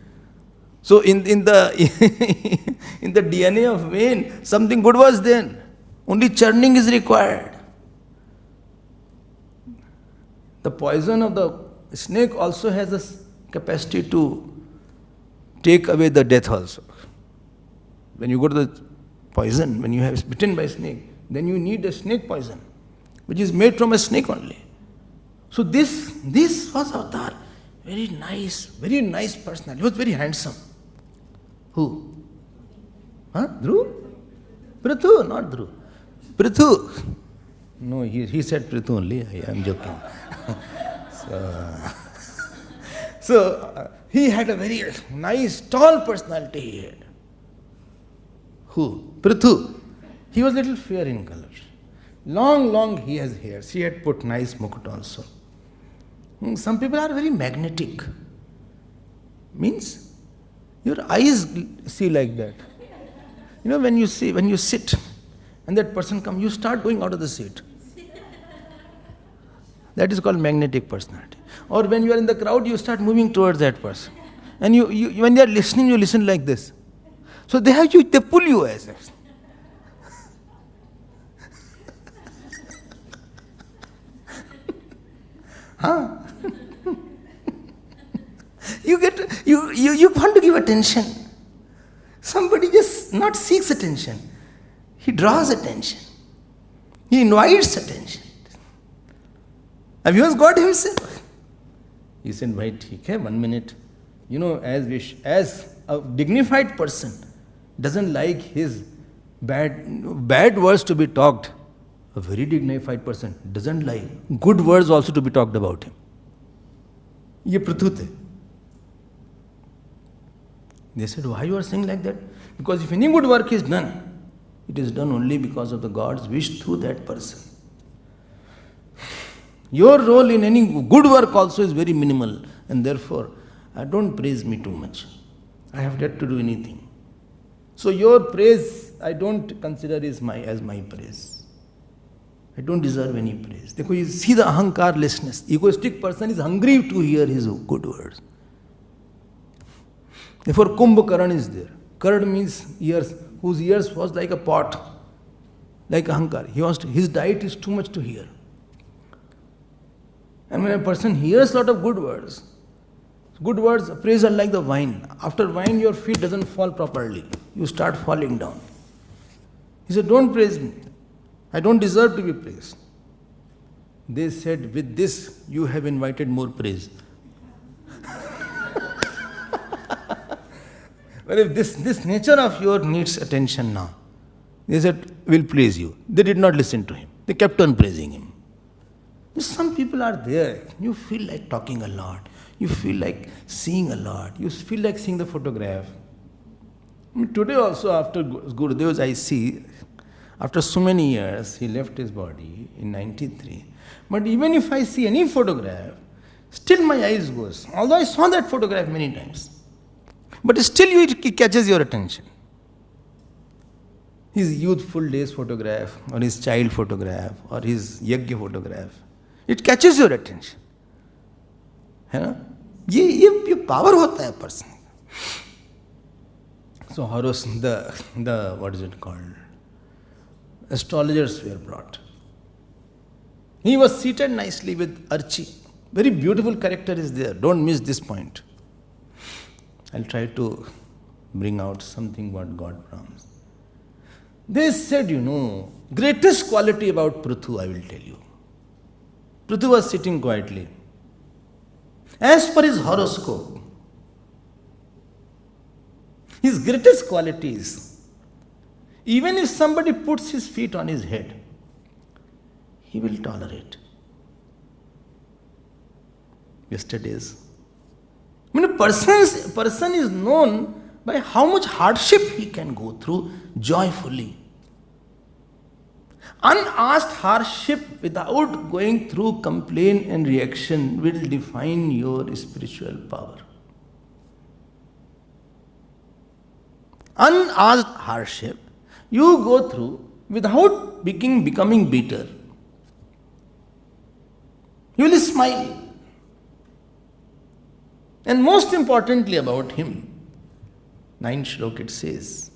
Speaker 1: So in the in the DNA of vein, something good was there. Only churning is required. The poison of the snake also has a capacity to take away the death also. When you go to the poison, when you have bitten by a snake, then you need a snake poison, which is made from a snake only. So this was Avatar. Very nice personality. He was very handsome. Who? Dhruv? Prithu, not Dhruv. Prithu. No, he said Prithu only. I am joking. So he had a very nice, tall personality he had. Who? Prithu. He was little fair in color. Long he has hair. She had put nice mukut also. Some people are very magnetic. Means your eyes see like that. When you sit and that person comes, you start going out of the seat. That is called magnetic personality. Or when you are in the crowd, you start moving towards that person. And when they are listening, you listen like this. So they pull you as if. You want to give attention. Somebody just not seeks attention. He draws attention. He invites attention. Have you asked God himself? He said, wait, 1 minute. As a dignified person doesn't like his bad words to be talked, a very dignified person doesn't like good words also to be talked about him. Ye Prithu the. They said, why you are saying like that? Because if any good work is done, it is done only because of the God's wish through that person. Your role in any good work also is very minimal, and therefore, don't praise me too much. I have yet to do anything. So your praise, I don't consider as my praise. I don't deserve any praise. Dekho, you see the ahankarlessness. Egoistic person is hungry to hear his good words. Therefore, Kumbhakaran is there. Karan means ears, whose ears was like a pot, like ahankar. His diet is too much to hear. And when a person hears a lot of good words, praise are like the wine. After wine, your feet doesn't fall properly. You start falling down. He said, don't praise me. I don't deserve to be praised. They said, with this, you have invited more praise. Well, if this nature of yours needs attention now, they said, we'll praise you. They did not listen to him. They kept on praising him. Some people are there. You feel like talking a lot. You feel like seeing a lot. You feel like seeing the photograph. Today also, after Gurudev's, I see, after so many years, he left his body in 93. But even if I see any photograph, still my eyes goes. Although I saw that photograph many times. But still it catches your attention. His youthful days photograph, or his child photograph, or his yajna photograph. It catches your attention. है ना? ये power होता है person. So Horus, the what is it called? Astrologers were brought. He was seated nicely with Archie. Very beautiful character is there. Don't miss this point. I'll try to bring out something what God promised. They said, greatest quality about Prithu, I will tell you. Prithu was sitting quietly. As per his horoscope, his greatest quality is, even if somebody puts his feet on his head, he will tolerate. Yesterday's. A person is known by how much hardship he can go through joyfully. Unasked hardship without going through complaint and reaction will define your spiritual power. Unasked hardship you go through without becoming bitter. You will smile. And most importantly about him, 9th shlok it says,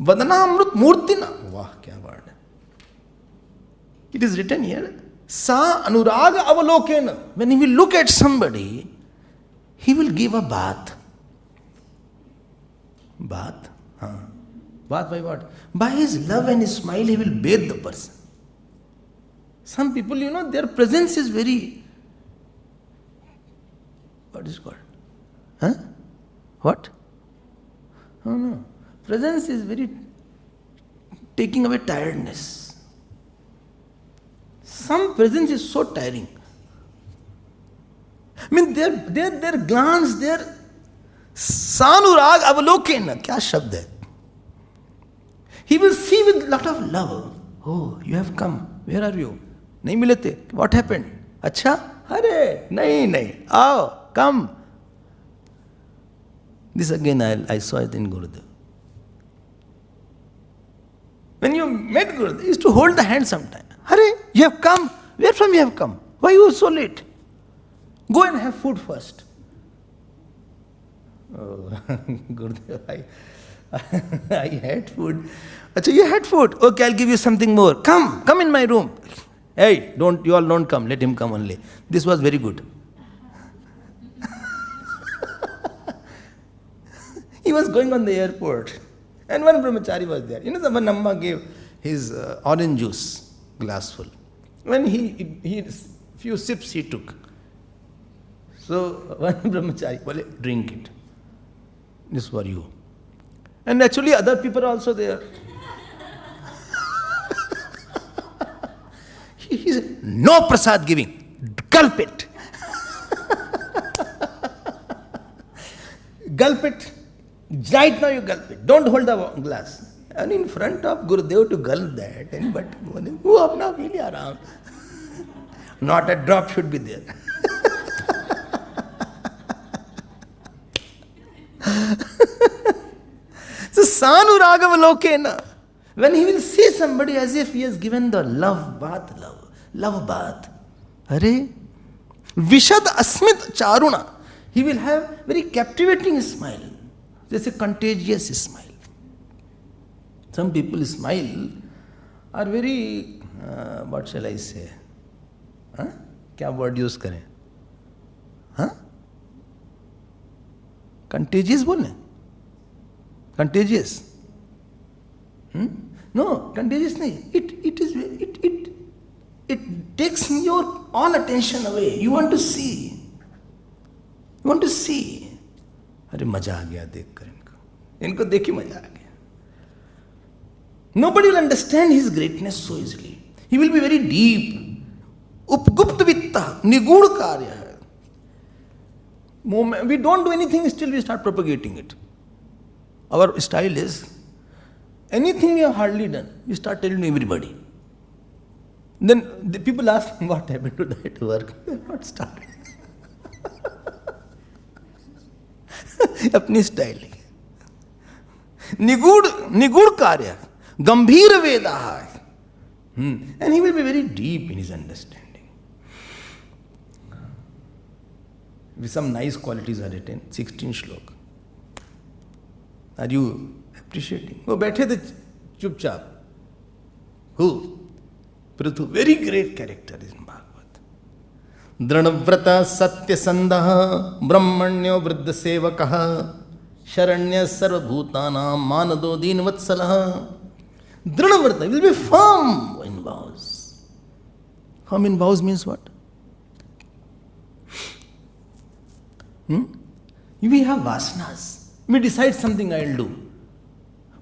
Speaker 1: Vadanamrut Murtina. Wow, kya word. It is written here, Sa Anuraga Avalokena. When he will look at somebody, he will give a bath. Bath? Bath by what? By his love and his smile, he will bathe the person. Some people, their presence is very, what is it called? What? Oh no. Presence is very taking away tiredness. Some presence is so tiring. Their glance, their sanurag avalokena, kya shabd hai? He will see with lot of love. Oh, you have come. Where are you? Nahi milate. What happened? Acha? Hare, nahi. Aao, come. This again I saw it in Gurudev. When you met Gurudev, he used to hold the hand sometime. Hare, you have come. Where from you have come? Why you are so late? Go and have food first. Oh, Gurudev, I had food. Achha, you had food. Okay, I'll give you something more. Come in my room. Hey, you all don't come. Let him come only. This was very good. He was going on the airport. And one brahmachari was there. The Amma gave his orange juice glass full. When he few sips he took. So one brahmachari, well, drink it. This is for you. And actually other people are also there. He said, no prasad giving. Gulp it. Gulp it. Right now you gulp it. Don't hold the glass. And in front of Gurudev to gulp that, anybody, who apna pee liya aram. Not a drop should be there. So sanuragavalokena. When he will see somebody as if he has given the love bath. Arey, Vishad Asmit Charuna. He will have very captivating smile. There's a contagious smile. Some people smile are very, what shall I say? क्या word use करें? Contagious बोलें? Contagious? No, contagious नहीं. It takes your all attention away. You want to see. अरे मजा आ गया देखकर इनको देख के मजा आ गया. Nobody will understand his greatness so easily. He will be very deep. Upgupta vitta, nigud karya. We don't do anything, still we start propagating it. Our style is, anything we have hardly done, we start telling everybody. Then the people ask, what happened to that work? Not started. अपनी style निगूढ़ कार्य गंभीर वेदा and he will be very deep in his understanding. With some nice qualities are written, 16 shloka. Are you appreciating? वो बैठे थे चुपचाप. Who? Prithu, very great character is in Bhagavad. दृढ़व्रत सत्यसंधः ब्रह्मण्यो वृद्ध सेवकः शरण्य सर्वभूतानां मानदो दीनवत्सलः. दृढ़व्रत, will be firm in vows. Firm in vows means what? We have vasanas. We decide something I will do.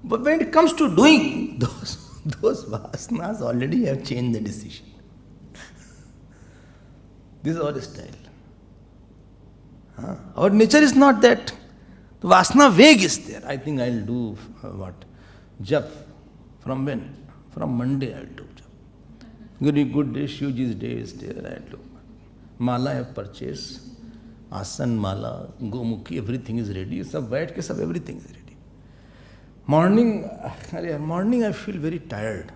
Speaker 1: But when it comes to doing, those vasanas already have changed the decision. This is our style. Our nature is not that. The vasana vague is there. I think I will do what? Jap. From when? From Monday I will do jap. Very good day, Shivji's day is there. I will do. Mala I have purchased. Asan, mala, gomukhi, everything is ready. Sab बैठ के सब everything is ready. Morning I feel very tired.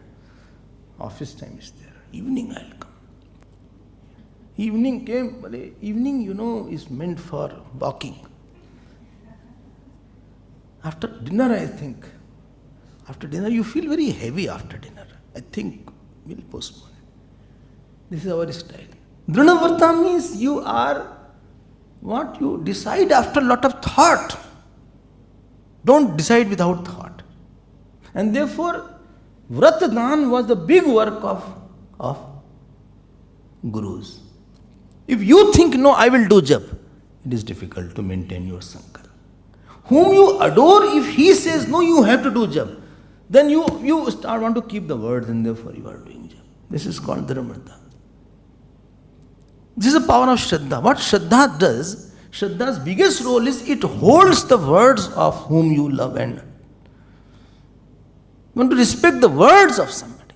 Speaker 1: Office time is there. Evening I will come. Evening came, evening is meant for walking. After dinner I think. After dinner you feel very heavy after dinner. I think we'll postpone it. This is our style. Drinavarta means you are what you decide after a lot of thought. Don't decide without thought. And therefore, Vratdan was the big work of gurus. If you think, no, I will do jap, it is difficult to maintain your sankalp. Whom you adore, if he says, no, you have to do jap, then you want to keep the words and therefore you are doing jap. This is called Dharamarta. This is the power of Shraddha. What Shraddha does, Shraddha's biggest role is it holds the words of whom you love and you want to respect the words of somebody.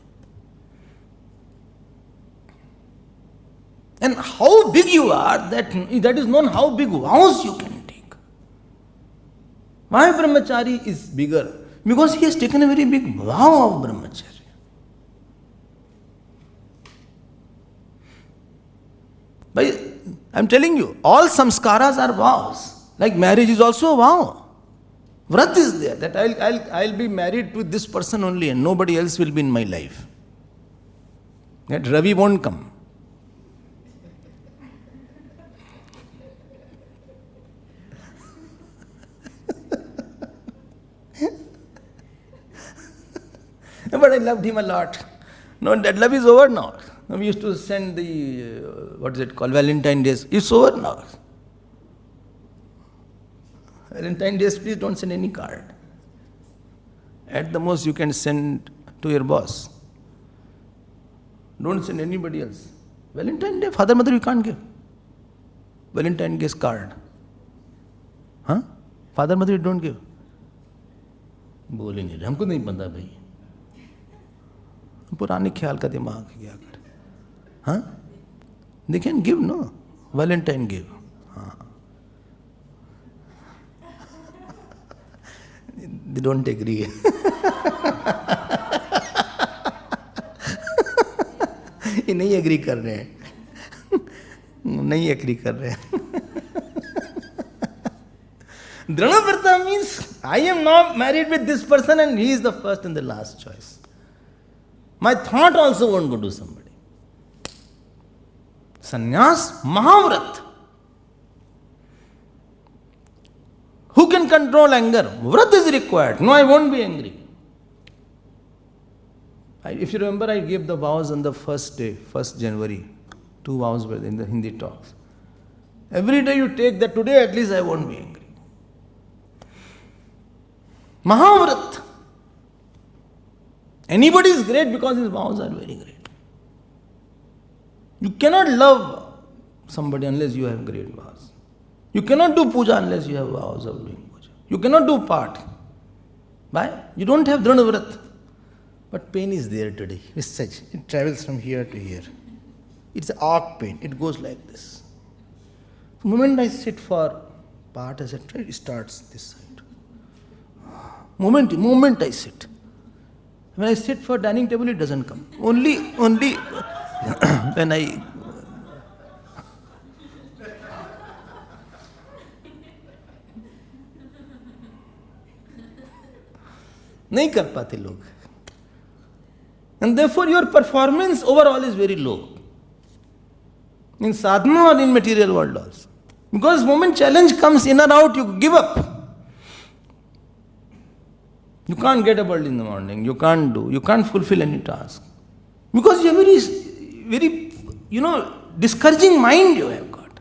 Speaker 1: And how big you are, that is known how big vows you can take. Why brahmachari is bigger? Because he has taken a very big vow of brahmacharya. I am telling you, all samskaras are vows. Like marriage is also a vow. Vrat is there, that I'll be married to this person only and nobody else will be in my life. That Ravi won't come. But I loved him a lot. No, that love is over now. We used to send the, what is it called, Valentine's Days. It's over now. Valentine's Days, please don't send any card. At the most, you can send to your boss. Don't send anybody else. Valentine's Day, father, mother, you can't give. Valentine's Day card. Huh? Father, mother, you don't give. बोलेंगे हमको नहीं पता भाई पुराने ख्याल का दिमाग क्या करे हाँ they can give no Valentine give हाँ they don't agree नहीं एग्री कर रहे हैं नहीं एग्री कर रहे हैं Dhranavrata means I am now married with this person and he is the first and the last choice. My thought also won't go to somebody. Sannyas, Mahavrat. Who can control anger? Vrat is required. No, I won't be angry. If you remember, I gave the vows on the first day, 1st January. 2 vows were in the Hindi talks. Every day you take that, today at least I won't be angry. Mahavrat. Anybody is great because his vows are very great. You cannot love somebody unless you have great vows. You cannot do puja unless you have vows of doing puja. You cannot do part. Why? You don't have Dhranavrata. But pain is there today. It's such. It travels from here to here. It's an arc pain. It goes like this. The moment I sit for part, etc., it starts this side. Moment I sit. When I sit for dining table, it doesn't come. Only when I नहीं कर पाते लोग. And therefore your performance overall is very low. In sadhana or in material world also. Because the moment challenge comes in or out, you give up. You can't get up early in the morning. You can't fulfill any task. Because you have very, discouraging mind you have got.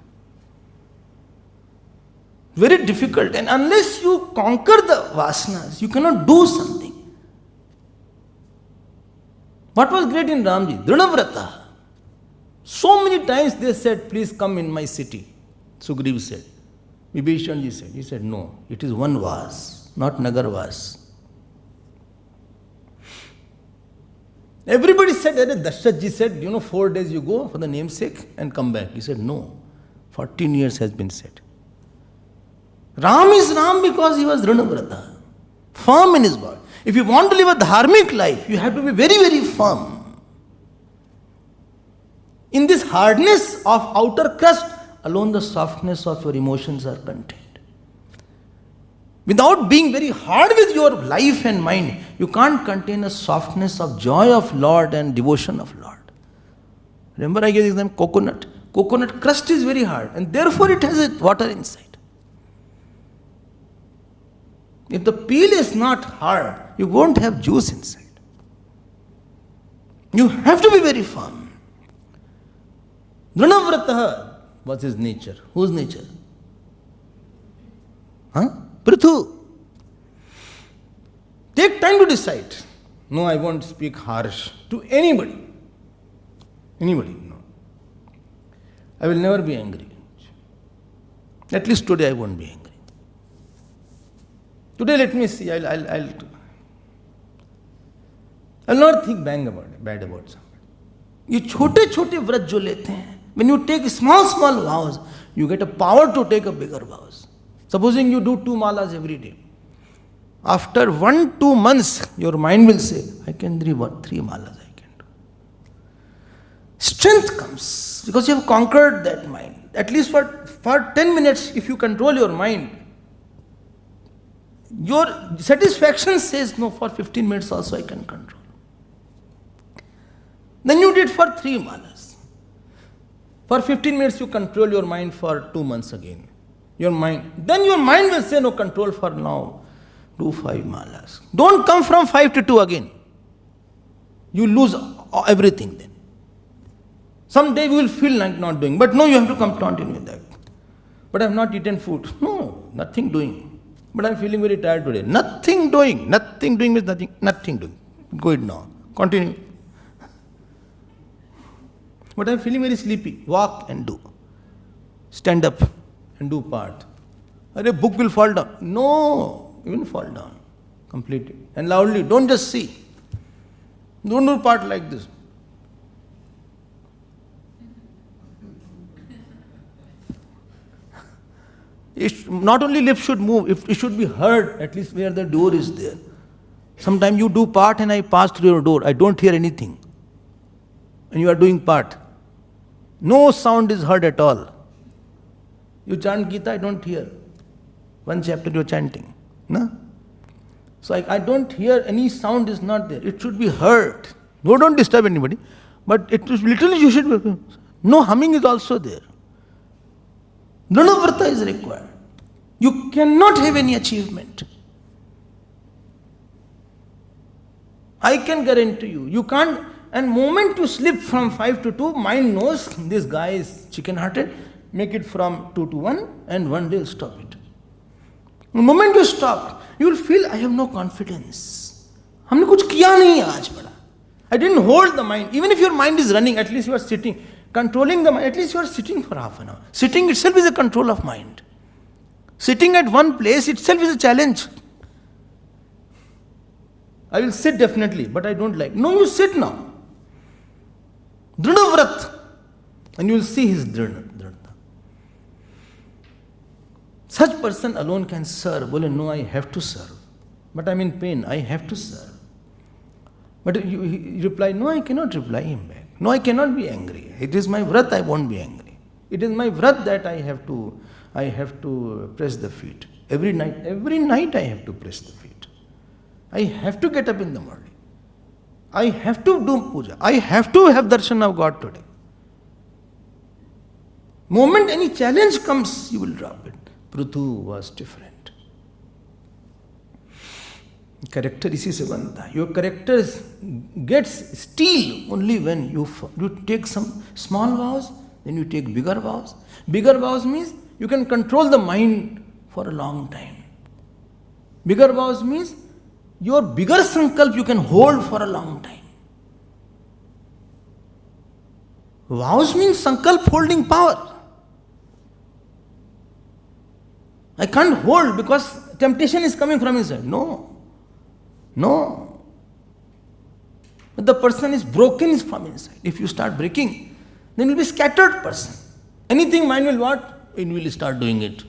Speaker 1: Very difficult. And unless you conquer the vasanas, you cannot do something. What was great in Ramji? Dhranavrata. So many times they said, please come in my city. Sugriv said. Vibhishanji said. He said, no, it is one vas, not Nagar vas. Everybody said, Dasharatji said, 4 days you go for the namesake and come back. He said, no, 14 years has been said. Ram is Ram because he was Dhranavrata, firm in his word. If you want to live a dharmic life, you have to be very, very firm. In this hardness of outer crust, alone the softness of your emotions are contained. Without being very hard with your life and mind, you can't contain a softness of joy of Lord and devotion of Lord. Remember I gave them coconut. Coconut crust is very hard and therefore it has water inside. If the peel is not hard, you won't have juice inside. You have to be very firm. Dhranavrata was his nature. Whose nature? Prithu. Take time to decide. No, I won't speak harsh to anybody. Anybody, no. I will never be angry. At least today I won't be angry. Today let me see, I'll not think bad about somebody. You छोटे व्रत जो लेते हैं, when you take small vows, you get a power to take a bigger vows. Supposing you do 2 malas every day. After 1-2 months, your mind will say, I can do 3 malas I can do. Strength comes because you have conquered that mind. At least for 10 minutes, if you control your mind, your satisfaction says, no, for 15 minutes also I can control. Then you did for 3 malas. For 15 minutes you control your mind for 2 months again. Then your mind will say, no, control for now. Do 5 malas. Don't come from 5 to 2 again. You lose everything then. Someday you will feel like not doing. But no, you have to continue with that. But I have not eaten food. No, nothing doing. But I am feeling very tired today. Nothing doing. Nothing doing means nothing doing. Go it now. Continue. But I am feeling very sleepy. Walk and do. Stand up and do part. A book will fall down. No, it will fall down. Complete it. And loudly. Don't just see. Don't do part like this. Not only lips should move, it should be heard at least where the door is there. Sometimes you do part and I pass through your door. I don't hear anything. and you are doing part. No sound is heard at all. You chant Gita, I don't hear. One chapter you are chanting. No? So I don't hear, any sound is not there. It should be heard. No, don't disturb anybody. But it is literally you should be. No humming is also there. Dranavrata is required. You cannot have any achievement. I can guarantee you. You can't, and moment you slip from 5 to 2, mind knows this guy is chicken-hearted, make it from 2 to 1, and one day will stop it. The moment you stop, you will feel, I have no confidence. हमने कुछ किया नहीं आज बड़ा. I didn't hold the mind. Even if your mind is running, at least you are sitting, controlling the mind, at least you are sitting for half an hour. Sitting itself is a control of mind. Sitting at one place itself is a challenge. I will sit definitely, but I don't like. No, you sit now. Drinavrat. And you will see his dhrana. Such person alone can serve. Bole, no, I have to serve. But I am in pain. I have to serve. But you reply, no, I cannot reply him back. No, I cannot be angry. It is my vrat, I won't be angry. It is my vrat that I have to press the feet. Every night I have to press the feet. I have to get up in the morning. I have to do puja. I have to have darshan of God today. Moment any challenge comes, you will drop it. Prithu was different. Character इसी से बनता है. Your character gets steel only when you take some small vows, then you take bigger vows. Bigger vows means you can control the mind for a long time. Bigger vows means your bigger sankalp you can hold for a long time. Vows means sankalp holding power. I can't hold because temptation is coming from inside. No. But the person is broken from inside. If you start breaking, then you will be scattered person. Anything mind will what? It will start doing it.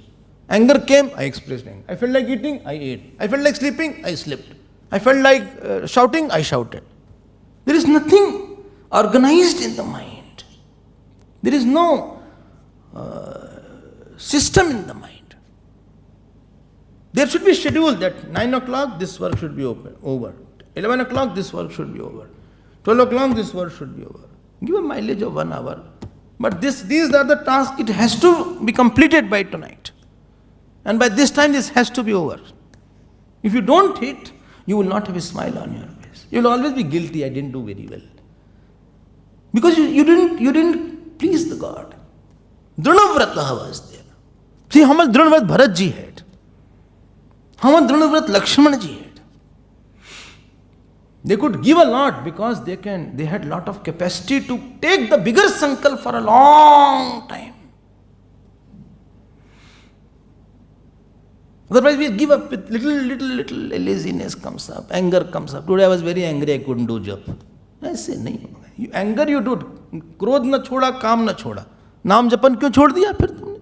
Speaker 1: Anger came, I expressed anger. I felt like eating, I ate. I felt like sleeping, I slept. I felt like shouting, I shouted. There is nothing organized in the mind. There is no system in the mind. There should be a schedule that 9 o'clock this work should be over. 11 o'clock this work should be over. 12 o'clock this work should be over. Give a mileage of 1 hour. But these are the tasks, it has to be completed by tonight. And by this time this has to be over. If you don't hit, you will not have a smile on your face. You will always be guilty, I didn't do very well. Because you didn't please the God. Dranavrata was there. See how much Dranavrat Bharat ji had. How much Dranavrat Lakshmana ji had. They could give a lot because they had lot of capacity to take the bigger sankalp for a long time. Otherwise we give up with little laziness comes up, anger comes up. Today I was very angry, I couldn't do jap. I say, nahi, anger you do. Krodh na choda, kaam na choda. Naam japan kyun chhod diya phir tumne?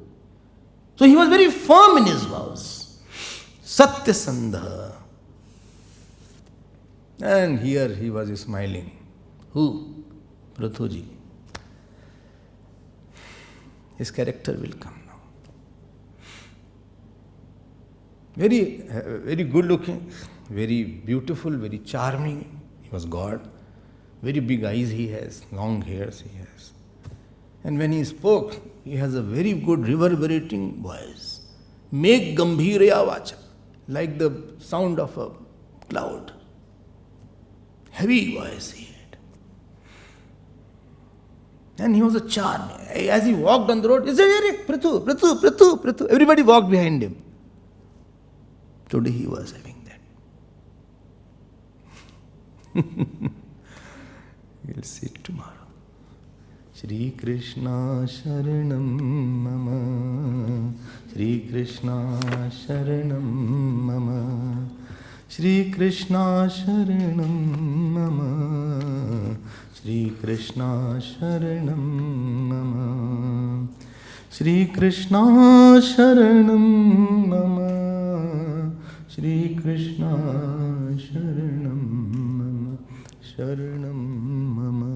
Speaker 1: So he was very firm in his vows. Satya Sandha. And here he was smiling. Who? Prithuji. His character will come now. Very good looking, very beautiful, very charming. He was God. Very big eyes he has, long hairs he has. And when he spoke, he has a very good reverberating voice. Meg gambhirya vacha. Like the sound of a cloud. Heavy voice he had. And he was a charm. As he walked on the road, he said, Prithu. Everybody walked behind him. Today he was having that. We'll see it tomorrow. Shri Krishna Sharanam Mama. Shri Krishna Sharanam Mama. Shri Krishna Sharanam Mama. Shri Krishna Sharanam Mama. Shri Krishna Sharanam Mama. Shri Krishna Sharanam Mama. Sharanam Mama.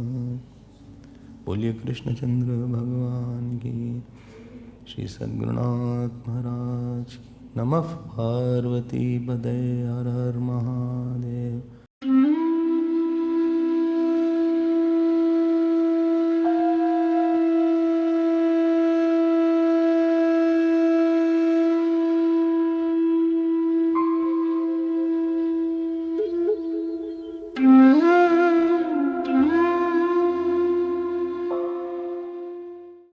Speaker 1: बोलिए कृष्णचंद्र भगवान की, श्री सद्गुरुनाथ महाराज की। नमः पार्वती पदे हर हर महादेव।